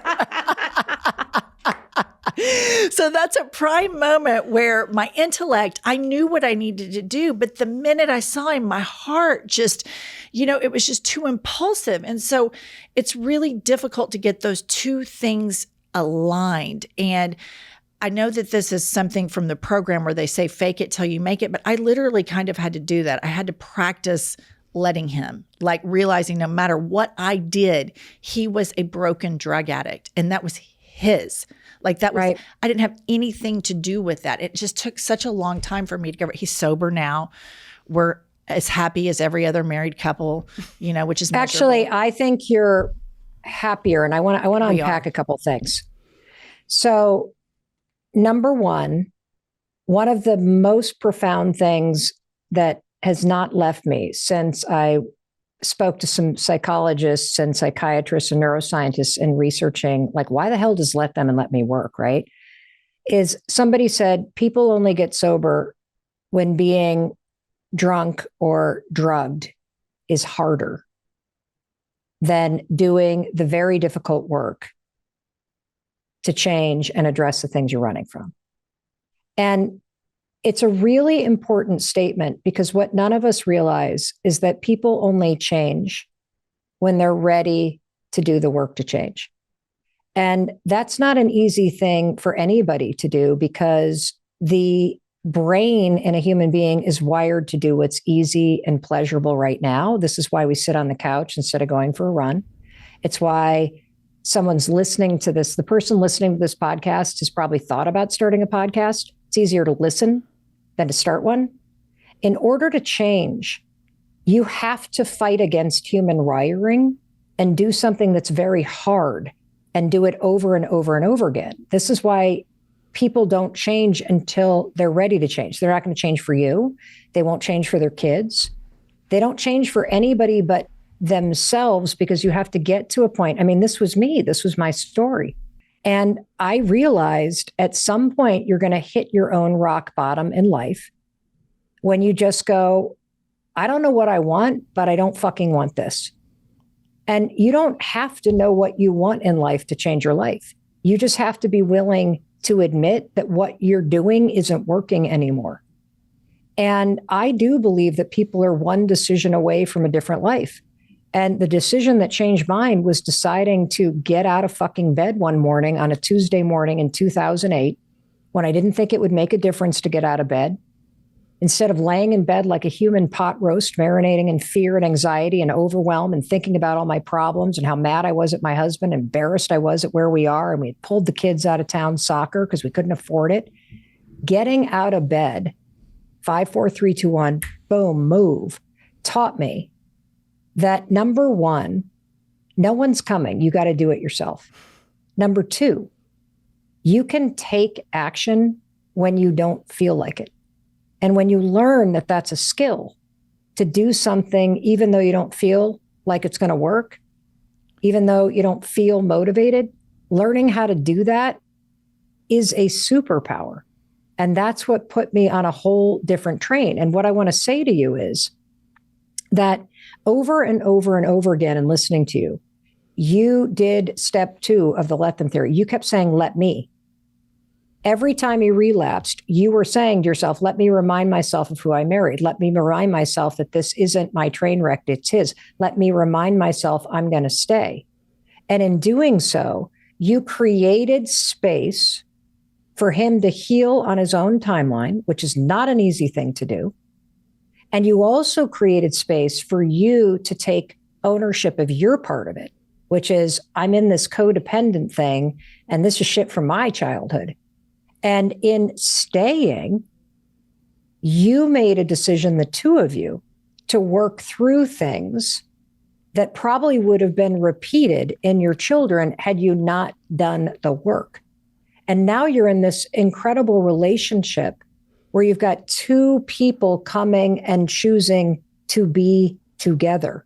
So that's a prime moment where my intellect, I knew what I needed to do. But the minute I saw him, my heart just, it was just too impulsive. And so it's really difficult to get those two things aligned. And I know that this is something from the program where they say, fake it till you make it. But I literally kind of had to do that. I had to practice letting him, like realizing no matter what I did, he was a broken drug addict. And that was his. Like that was, right. I didn't have anything to do with that. It just took such a long time for me to get, he's sober now. We're as happy as every other married couple, which is measurable. Actually, I think you're happier. And I want to unpack a couple things. So number one of the most profound things that has not left me since I spoke to some psychologists and psychiatrists and neuroscientists and researching, like, why the hell does let them and let me work, right? Is somebody said people only get sober when being drunk or drugged is harder than doing the very difficult work to change and address the things you're running from. And it's a really important statement, because what none of us realize is that people only change when they're ready to do the work to change. And that's not an easy thing for anybody to do, because the brain in a human being is wired to do what's easy and pleasurable right now. This is why we sit on the couch instead of going for a run. It's why someone's listening to this. The person listening to this podcast has probably thought about starting a podcast. It's easier to listen than to start one. In order to change, you have to fight against human wiring and do something that's very hard and do it over and over and over again. This is why people don't change until they're ready to change. They're not going to change for you. They won't change for their kids. They don't change for anybody but themselves, because you have to get to a point. I mean, this was me. This was my story. And I realized at some point you're going to hit your own rock bottom in life when you just go, I don't know what I want, but I don't fucking want this. And you don't have to know what you want in life to change your life. You just have to be willing to admit that what you're doing isn't working anymore. And I do believe that people are one decision away from a different life. And the decision that changed mine was deciding to get out of fucking bed one morning on a Tuesday morning in 2008, when I didn't think it would make a difference to get out of bed. Instead of laying in bed like a human pot roast, marinating in fear and anxiety and overwhelm and thinking about all my problems and how mad I was at my husband, embarrassed I was at where we are, and we had pulled the kids out of town soccer because we couldn't afford it. Getting out of bed, 5, 4, 3, 2, 1, boom, move, taught me that number one, no one's coming. You got to do it yourself. Number two, you can take action when you don't feel like it. And when you learn that that's a skill, to do something even though you don't feel like it's going to work, even though you don't feel motivated, learning how to do that is a superpower. And that's what put me on a whole different train. And what I want to say to you is that over and over and over again, in listening to you, you did step 2 of the let them theory. You kept saying, let me. Every time you relapsed, you were saying to yourself, let me remind myself of who I married. Let me remind myself that this isn't my train wreck, it's his. Let me remind myself I'm going to stay. And in doing so, you created space for him to heal on his own timeline, which is not an easy thing to do. And you also created space for you to take ownership of your part of it, which is, I'm in this codependent thing, and this is shit from my childhood. And in staying, you made a decision, the two of you, to work through things that probably would have been repeated in your children had you not done the work. And now you're in this incredible relationship where you've got two people coming and choosing to be together.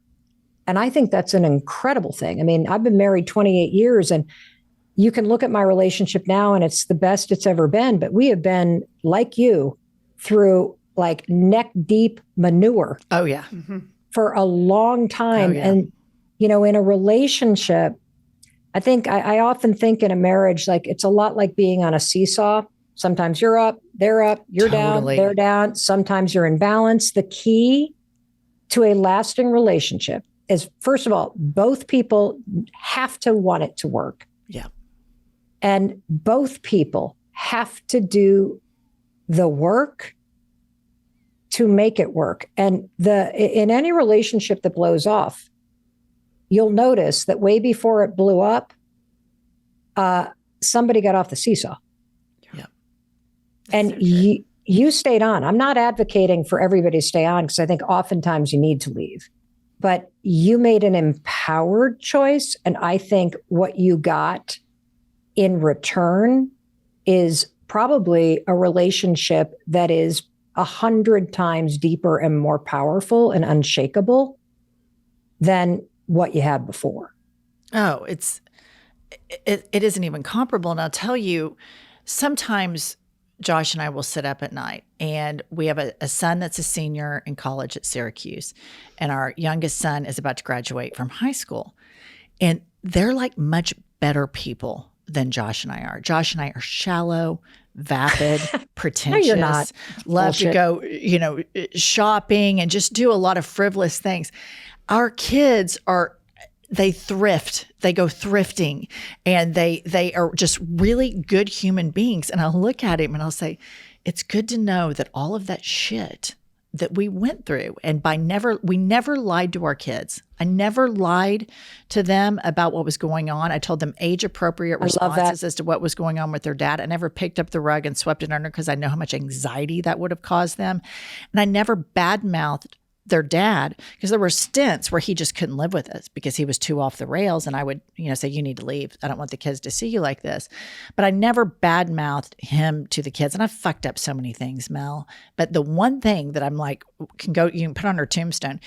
And I think that's an incredible thing. I mean, I've been married 28 years, and you can look at my relationship now and it's the best it's ever been, but we have been, like you, through like neck deep manure. Oh, yeah. For a long time. Oh, yeah. And, you know, in a relationship, I think I often think in a marriage, like it's a lot like being on a seesaw. Sometimes you're up, they're up, you're Totally. down, they're down. Sometimes you're in balance. The key to a lasting relationship is, first of all, both people have to want it to work. Yeah. And both people have to do the work to make it work. And in any relationship that blows off, you'll notice that way before it blew up, somebody got off the seesaw. Yeah. And you stayed on. I'm not advocating for everybody to stay on, because I think oftentimes you need to leave. But you made an empowered choice. And I think what you got in return is probably a relationship that is 100 times deeper and more powerful and unshakable than what you had before. Oh, it isn't even comparable. And I'll tell you, sometimes Josh and I will sit up at night, and we have a son that's a senior in college at Syracuse, and our youngest son is about to graduate from high school. And they're like much better people than Josh and I are. Josh and I are shallow, vapid, pretentious, No, you're not. love Bullshit. to go, shopping and just do a lot of frivolous things. Our kids they thrift, they go thrifting, and they are just really good human beings. And I'll look at him and I'll say, it's good to know that all of that shit that we went through, and we never lied to our kids. I never lied to them about what was going on. I told them age appropriate responses as to what was going on with their dad. I never picked up the rug and swept it under, because I know how much anxiety that would have caused them. And I never badmouthed their dad, because there were stints where he just couldn't live with us because he was too off the rails. And I would, say, you need to leave. I don't want the kids to see you like this. But I never badmouthed him to the kids. And I've fucked up so many things, Mel. But the one thing that I'm like, you can put on her tombstone,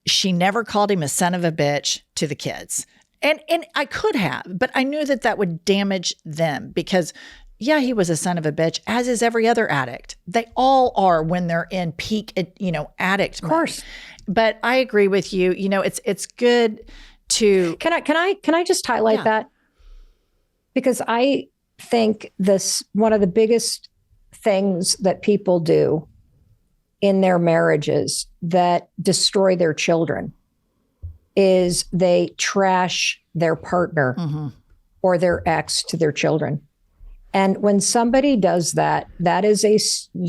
she never called him a son of a bitch to the kids. And I could have, but I knew that would damage them, because yeah, he was a son of a bitch, as is every other addict. They all are when they're in peak, addict. Of course. But I agree with you. It's good to. Can I just highlight that? Because I think this, one of the biggest things that people do in their marriages that destroy their children is they trash their partner or their ex to their children. And when somebody does that, that is a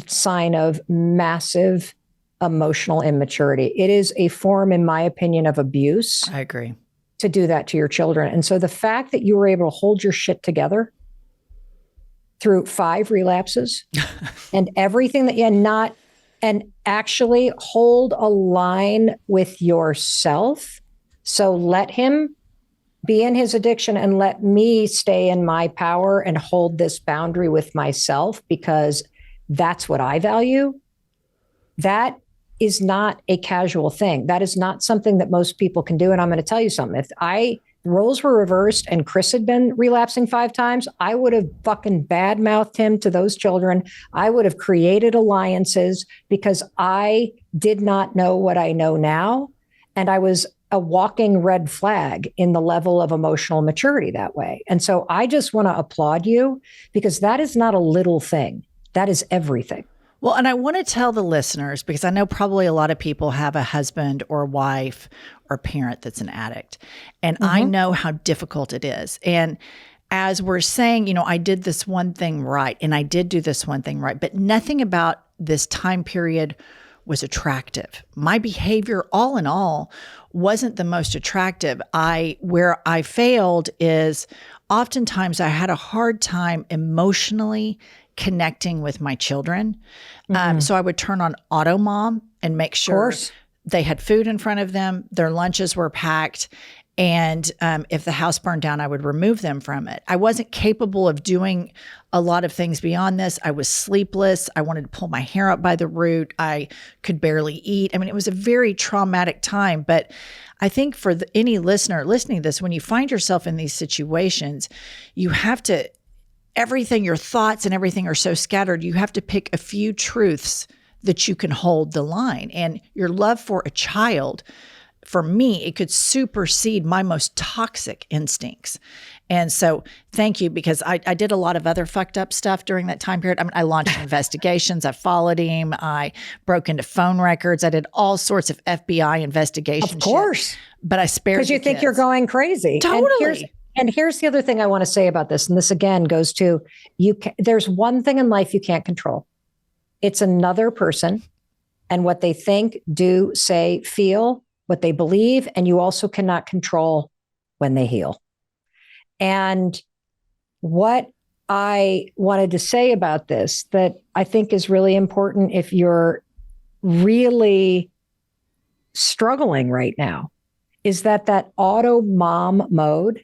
sign of massive emotional immaturity. It is a form, in my opinion, of abuse. I agree. To do that to your children. And so the fact that you were able to hold your shit together through 5 relapses and everything that you not, and actually hold a line with yourself. So let him be in his addiction and let me stay in my power and hold this boundary with myself because that's what I value. That is not a casual thing. That is not something that most people can do. And I'm going to tell you something. If roles were reversed and Chris had been relapsing 5 times, I would have fucking badmouthed him to those children. I would have created alliances because I did not know what I know now. And I was a walking red flag in the level of emotional maturity that way. And so I just want to applaud you because that is not a little thing. That is everything. Well, and I want to tell the listeners, because I know probably a lot of people have a husband or wife or parent that's an addict. And I know how difficult it is. And as we're saying, I did this one thing right, and I did do this one thing right, but nothing about this time period was attractive. My behavior, all in all, wasn't the most attractive. Where I failed is oftentimes I had a hard time emotionally connecting with my children. So I would turn on auto mom and make sure they had food in front of them, their lunches were packed. And if the house burned down, I would remove them from it. I wasn't capable of doing a lot of things beyond this. I was sleepless. I wanted to pull my hair up by the root. I could barely eat. I mean, it was a very traumatic time. But I think for any listener listening to this, when you find yourself in these situations, you have to, everything, your thoughts and everything are so scattered, you have to pick a few truths that you can hold the line. And your love for a child, for me, it could supersede my most toxic instincts. And so thank you, because I did a lot of other fucked up stuff during that time period. I mean, I launched investigations. I followed him. I broke into phone records. I did all sorts of FBI investigation Of course. shit, but I spared because you think you're going crazy. Totally. And here's the other thing I want to say about this. And this again goes to there's one thing in life you can't control. It's another person and what they think, do, say, feel, what they believe. And you also cannot control when they heal. And what I wanted to say about this that I think is really important if you're really struggling right now is that auto mom mode,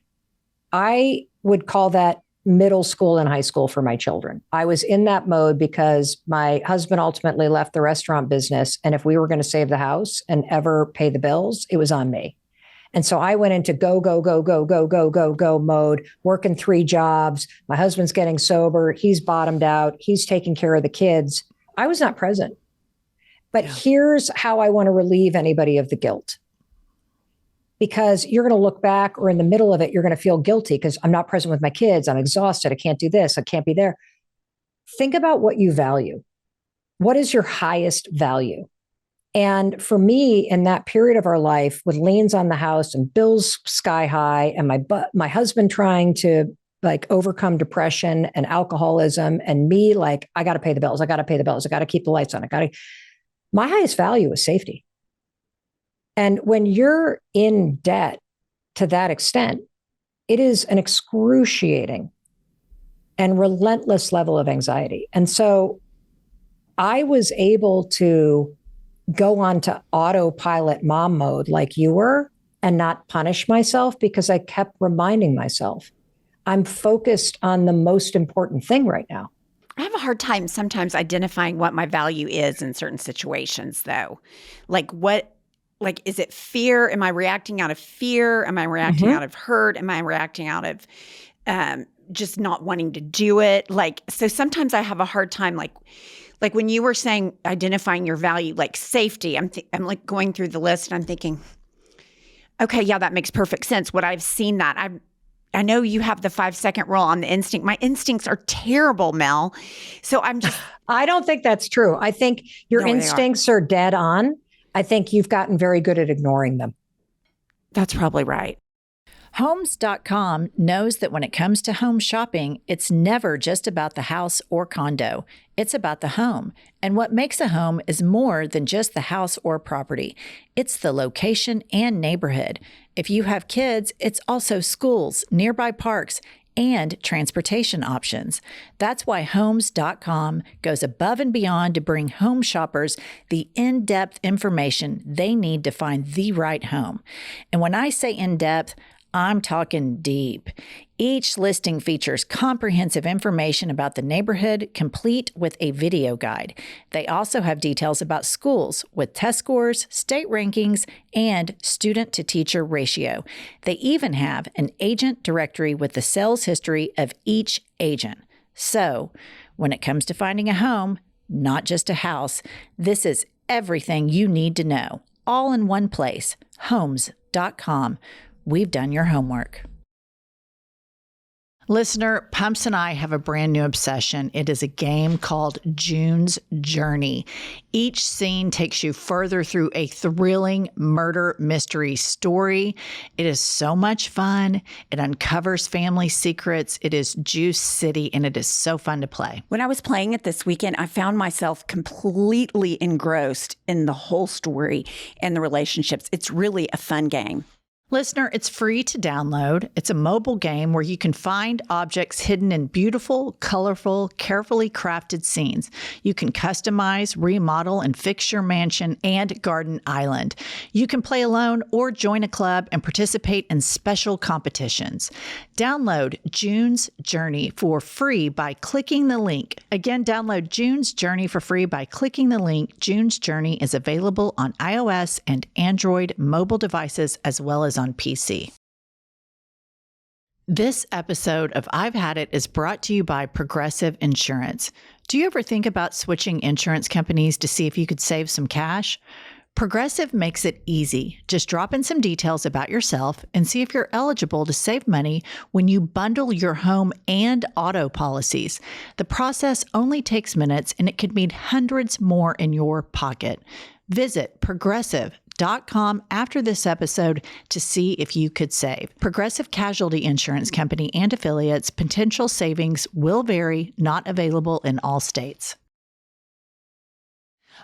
I would call that middle school and high school for my children. I was in that mode because my husband ultimately left the restaurant business. And if we were going to save the house and ever pay the bills, it was on me. And so I went into go mode, working 3 jobs. My husband's getting sober. He's bottomed out. He's taking care of the kids. I was not present. But here's how I want to relieve anybody of the guilt. Because you're going to look back or in the middle of it, you're going to feel guilty because I'm not present with my kids. I'm exhausted. I can't do this. I can't be there. Think about what you value. What is your highest value? And for me, in that period of our life with liens on the house and bills sky high and my husband trying to overcome depression and alcoholism and me I got to pay the bills. I got to pay the bills. I got to keep the lights on. My highest value is safety. And when you're in debt to that extent, it is an excruciating and relentless level of anxiety. And so I was able to go on to autopilot mom mode like you were and not punish myself because I kept reminding myself, I'm focused on the most important thing right now. I have a hard time sometimes identifying what my value is in certain situations, though. Is it fear? Am I reacting out of fear? Am I reacting out of hurt? Am I reacting out of just not wanting to do it? So sometimes I have a hard time, like when you were saying identifying your value, like safety, I'm going through the list and I'm thinking, Okay, yeah, that makes perfect sense. What I've seen that I know you have the 5-second rule on the instinct. My instincts are terrible, Mel. So I'm just I don't think that's true. I think your instincts are dead on. I think you've gotten very good at ignoring them. That's probably right. Homes.com knows that when it comes to home shopping, it's never just about the house or condo. It's about the home. And what makes a home is more than just the house or property. It's the location and neighborhood. If you have kids, it's also schools, nearby parks, and transportation options. That's why Homes.com goes above and beyond to bring home shoppers the in-depth information they need to find the right home. And when I say in-depth, I'm talking deep. Each listing features comprehensive information about the neighborhood, complete with a video guide. They also have details about schools with test scores, state rankings, and student-to-teacher ratio. They even have an agent directory with the sales history of each agent. So, when it comes to finding a home, not just a house, this is everything you need to know, all in one place. Homes.com. We've done your homework. Listener, Pumps and I have a brand new obsession. It is a game called June's Journey. Each scene takes you further through a thrilling murder mystery story. It is so much fun. It uncovers family secrets. It is Juice City, and it is so fun to play. When I was playing it this weekend, I found myself completely engrossed in the whole story and the relationships. It's really a fun game. Listener, it's free to download. It's a mobile game where you can find objects hidden in beautiful, colorful, carefully crafted scenes. You can customize, remodel, and fix your mansion and garden island. You can play alone or join a club and participate in special competitions. Download June's Journey for free by clicking the link. Again, download June's Journey for free by clicking the link. June's Journey is available on iOS and Android mobile devices as well as on PC. This episode of I've Had It is brought to you by Progressive Insurance. Do you ever think about switching insurance companies to see if you could save some cash? Progressive makes it easy. Just drop in some details about yourself and see if you're eligible to save money when you bundle your home and auto policies. The process only takes minutes and it could mean hundreds more in your pocket. Visit progressive.com after this episode to see if you could save. Progressive Casualty Insurance Company and affiliates. Potential savings will vary, not available in all states.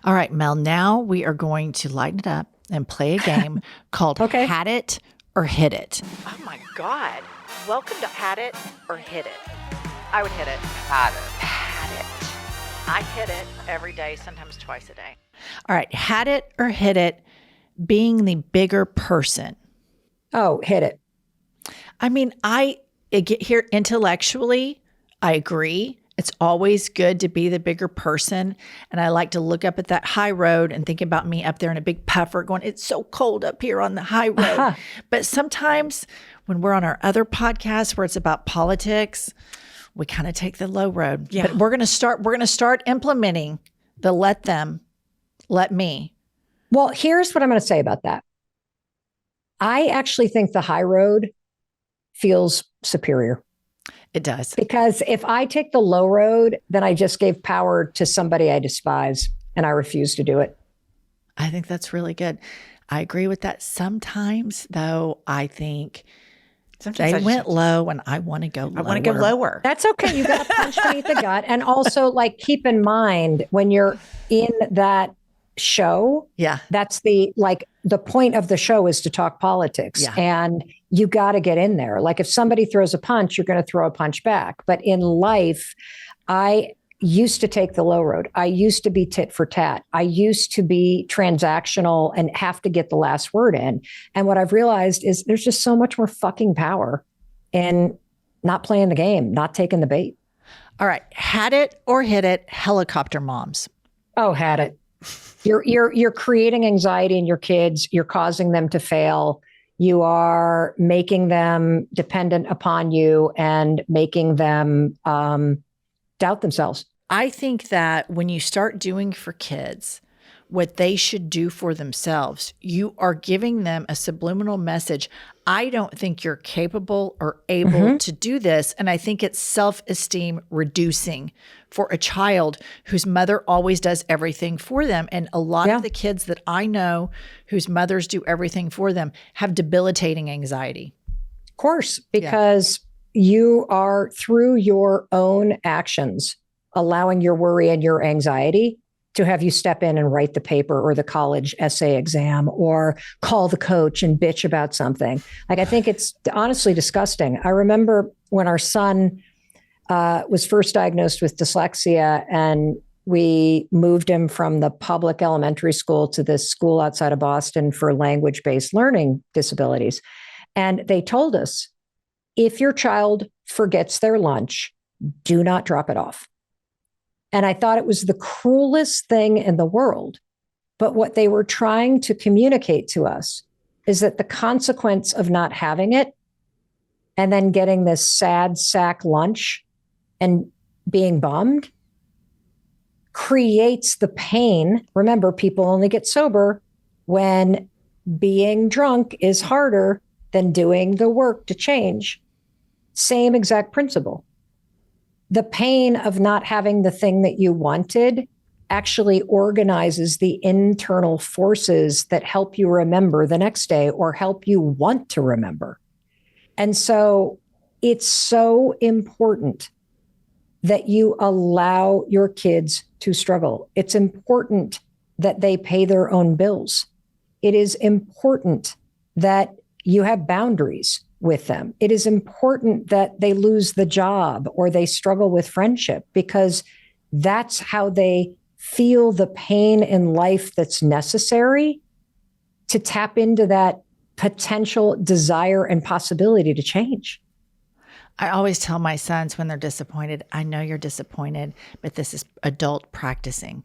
All right, Mel, now we are going to lighten it up and play a game called Had It or Hit It. Oh my God. Welcome to Had It or Hit It. I would hit it. Had it. Had it. I hit it every day, sometimes twice a day. All right, had it or hit it, being the bigger person. Oh, hit it. I mean, I get here intellectually, I agree. It's always good to be the bigger person. And I like to look up at that high road and think about me up there in a big puffer going, it's so cold up here on the high road. Uh-huh. But sometimes when we're on our other podcasts where it's about politics, we kind of take the low road. Yeah. But we're going to start implementing the let them, let me. Well, here's what I'm going to say about that. I actually think the high road feels superior. It does. Because if I take the low road, then I just gave power to somebody I despise, and I refuse to do it. I think that's really good. I agree with that. Sometimes, though, I think they went low and I want to go lower. I want to go lower. That's okay. You got to punch beneath the gut. And also, like, keep in mind when you're in that show, that's the point of the show is to talk politics. Yeah. And you got to get in there. Like if somebody throws a punch, you're going to throw a punch back. But in life, I used to take the low road. I used to be tit for tat. I used to be transactional and have to get the last word in. And what I've realized is there's just so much more fucking power in not playing the game, not taking the bait. All right. Had it or hit it, helicopter moms. Oh, had it. You're creating anxiety in your kids. You're causing them to fail. You are making them dependent upon you and making them doubt themselves. I think that when you start doing for kids what they should do for themselves. You are giving them a subliminal message. I don't think you're capable or able to do this. And I think it's self-esteem reducing for a child whose mother always does everything for them. And a lot of the kids that I know whose mothers do everything for them have debilitating anxiety. Of course, because you are, through your own actions, allowing your worry and your anxiety to have you step in and write the paper or the college essay exam or call the coach and bitch about something. Like, I think it's honestly disgusting. I remember when our son was first diagnosed with dyslexia, and we moved him from the public elementary school to this school outside of Boston for language-based learning disabilities. And they told us, if your child forgets their lunch, do not drop it off. And I thought it was the cruelest thing in the world. But what they were trying to communicate to us is that the consequence of not having it and then getting this sad sack lunch and being bummed creates the pain. Remember, people only get sober when being drunk is harder than doing the work to change. Same exact principle. The pain of not having the thing that you wanted actually organizes the internal forces that help you remember the next day or help you want to remember. And so it's so important that you allow your kids to struggle. It's important that they pay their own bills. It is important that you have boundaries with them. It is important that they lose the job or they struggle with friendship, because that's how they feel the pain in life that's necessary to tap into that potential desire and possibility to change. I always tell my sons when they're disappointed, I know you're disappointed, but this is adult practicing.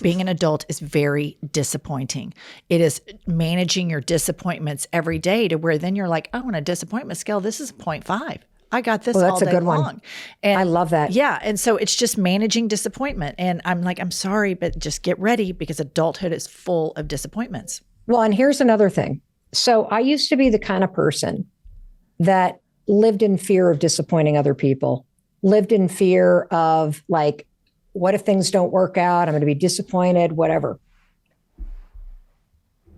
Being an adult is very disappointing. It is managing your disappointments every day to where then you're like, oh, on a disappointment scale, this is 0.5. I got this all day long. That's a good one. And I love that. Yeah. And so it's just managing disappointment. And I'm like, I'm sorry, but just get ready, because adulthood is full of disappointments. Well, and here's another thing. So I used to be the kind of person that lived in fear of disappointing other people, lived in fear of, like, what if things don't work out? I'm going to be disappointed, whatever.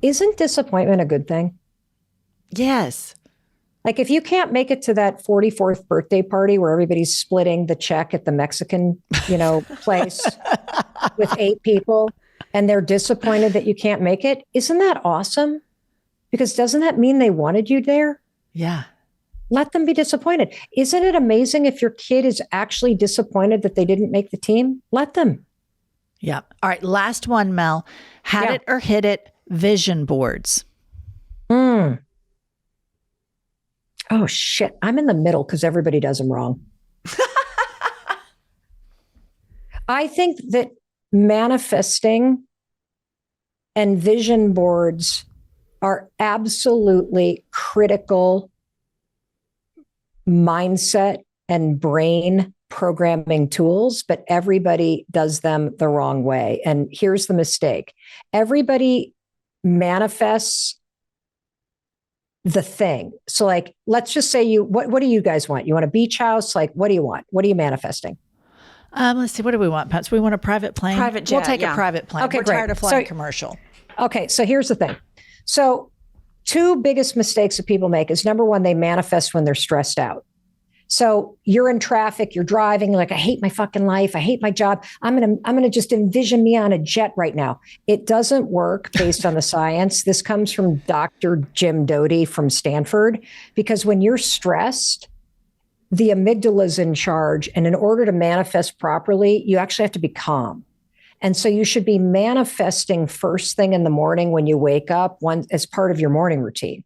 Isn't disappointment a good thing? Yes. Like, if you can't make it to that 44th birthday party where everybody's splitting the check at the Mexican, place with 8 people, and they're disappointed that you can't make it, isn't that awesome? Because doesn't that mean they wanted you there? Yeah. Let them be disappointed. Isn't it amazing if your kid is actually disappointed that they didn't make the team? Let them. Yeah. All right. Last one, Mel. Had it or hit it, vision boards. Oh, shit. I'm in the middle because everybody does them wrong. I think that manifesting and vision boards are absolutely critical mindset and brain programming tools, but everybody does them the wrong way. And here's the mistake. Everybody manifests the thing. So, like, let's just say what do you guys want? You want a beach house? Like, what do you want? What are you manifesting? Let's see. What do we want, Pets? We want a private plane. Private jet. We'll take a private plane. Okay, We're tired of flying commercial. Okay. So here's the thing. So 2 biggest mistakes that people make is, number one, they manifest when they're stressed out. So you're in traffic, you're driving, you're like, I hate my fucking life. I hate my job. I'm going to just envision me on a jet right now. It doesn't work based on the science. This comes from Dr. Jim Doty from Stanford, because when you're stressed, the amygdala is in charge. And in order to manifest properly, you actually have to be calm. And so you should be manifesting first thing in the morning when you wake up, as part of your morning routine.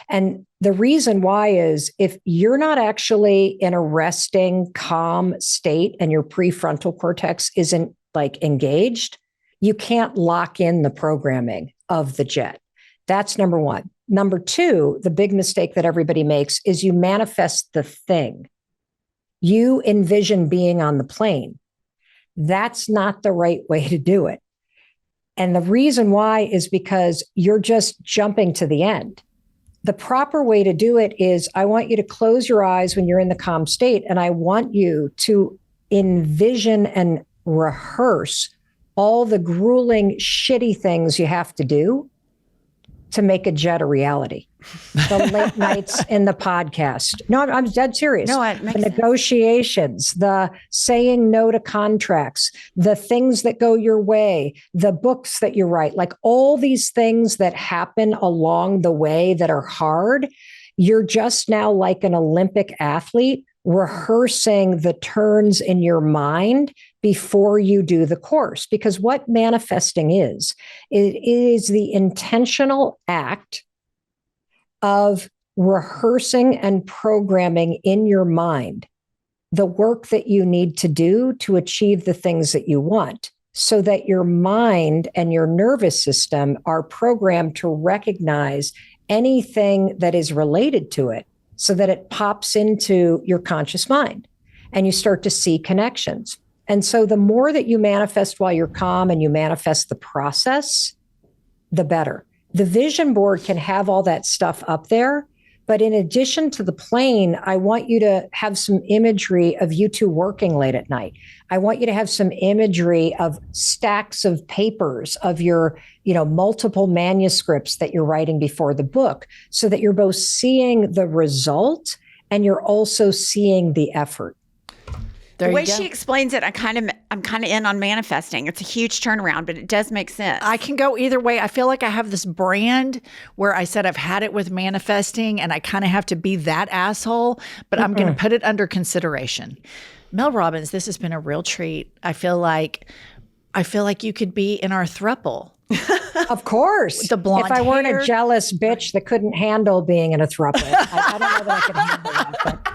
And the reason why is, if you're not actually in a resting, calm state and your prefrontal cortex isn't, like, engaged, you can't lock in the programming of the jet. That's number one. Number two, the big mistake that everybody makes is you manifest the thing. You envision being on the plane. That's not the right way to do it. And the reason why is because you're just jumping to the end. The proper way to do it is I want you to close your eyes when you're in the calm state, and I want you to envision and rehearse all the grueling, shitty things you have to do to make a jet a reality. The late nights in the podcast. No, I'm dead serious. No, it makes the negotiations, the saying no to contracts, the things that go your way, the books that you write, like all these things that happen along the way that are hard. You're just now like an Olympic athlete rehearsing the turns in your mind before you do the course. Because what manifesting is, it is the intentional act of rehearsing and programming in your mind the work that you need to do to achieve the things that you want, so that your mind and your nervous system are programmed to recognize anything that is related to it, so that it pops into your conscious mind and you start to see connections. And so the more that you manifest while you're calm and you manifest the process, the better. The vision board can have all that stuff up there, but in addition to the plane, I want you to have some imagery of you two working late at night. I want you to have some imagery of stacks of papers of your, multiple manuscripts that you're writing before the book, so that you're both seeing the result and you're also seeing the effort. The way she explains it, I'm kind of in on manifesting. It's a huge turnaround, but it does make sense. I can go either way. I feel like I have this brand where I said I've had it with manifesting, and I kind of have to be that asshole, but I'm going to put it under consideration. Mel Robbins, this has been a real treat. I feel like you could be in our throuple. Of course. The blonde If I weren't hair. a jealous bitch that couldn't handle being in a throuple, I don't know that I could handle that. But.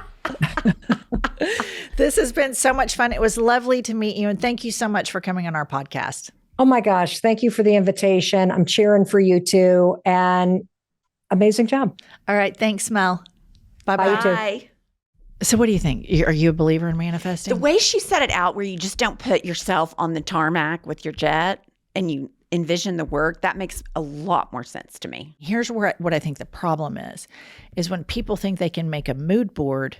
This has been so much fun. It was lovely to meet you. And thank you so much for coming on our podcast. Oh my gosh. Thank you for the invitation. I'm cheering for you too. And amazing job. All right. Thanks, Mel. Bye-bye. Bye. So what do you think? Are you a believer in manifesting? The way she set it out, where you just don't put yourself on the tarmac with your jet and you envision the work, that makes a lot more sense to me. Here's what I think the problem is when people think they can make a mood board,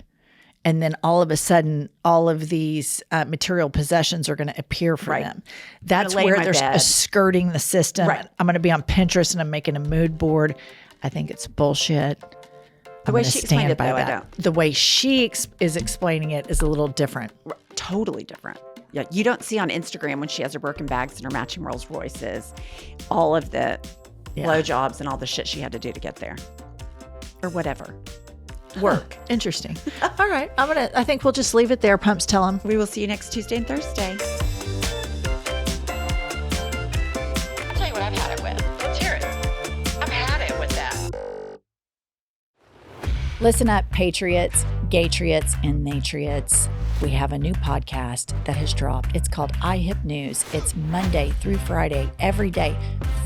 and then all of a sudden, all of these material possessions are going to appear for them. That's where they're skirting the system. Right. I'm going to be on Pinterest and I'm making a mood board. I think it's bullshit. The way she explained it, though, I don't. The way she is explaining it is a little different. Totally different. Yeah, you don't see on Instagram when she has her Birkin bags and her matching Rolls Royces, all of the blowjobs and all the shit she had to do to get there, or whatever. Work. Interesting. All right. I think we'll just leave it there. Pumps, tell them. We will see you next Tuesday and Thursday. I'll tell you what I've had it with. Let's hear it. I've had it with that. Listen up, patriots, gaytriots, and natriots. We have a new podcast that has dropped. It's called iHip News. It's Monday through Friday, every day,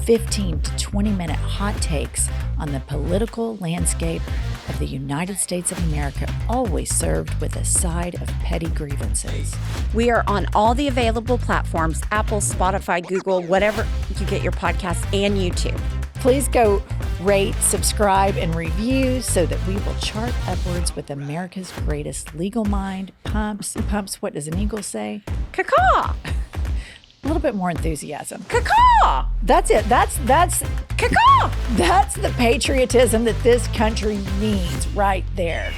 15 to 20-minute hot takes on the political landscape of the United States of America, always served with a side of petty grievances. We are on all the available platforms, Apple, Spotify, Google, whatever you get your podcasts, and YouTube. Please go rate, subscribe, and review so that we will chart upwards with America's greatest legal mind. Pumps, what does an eagle say? Caw-caw. A little bit more enthusiasm. Caw-caw. That's it. That's caw-caw. That's the patriotism that this country needs right there.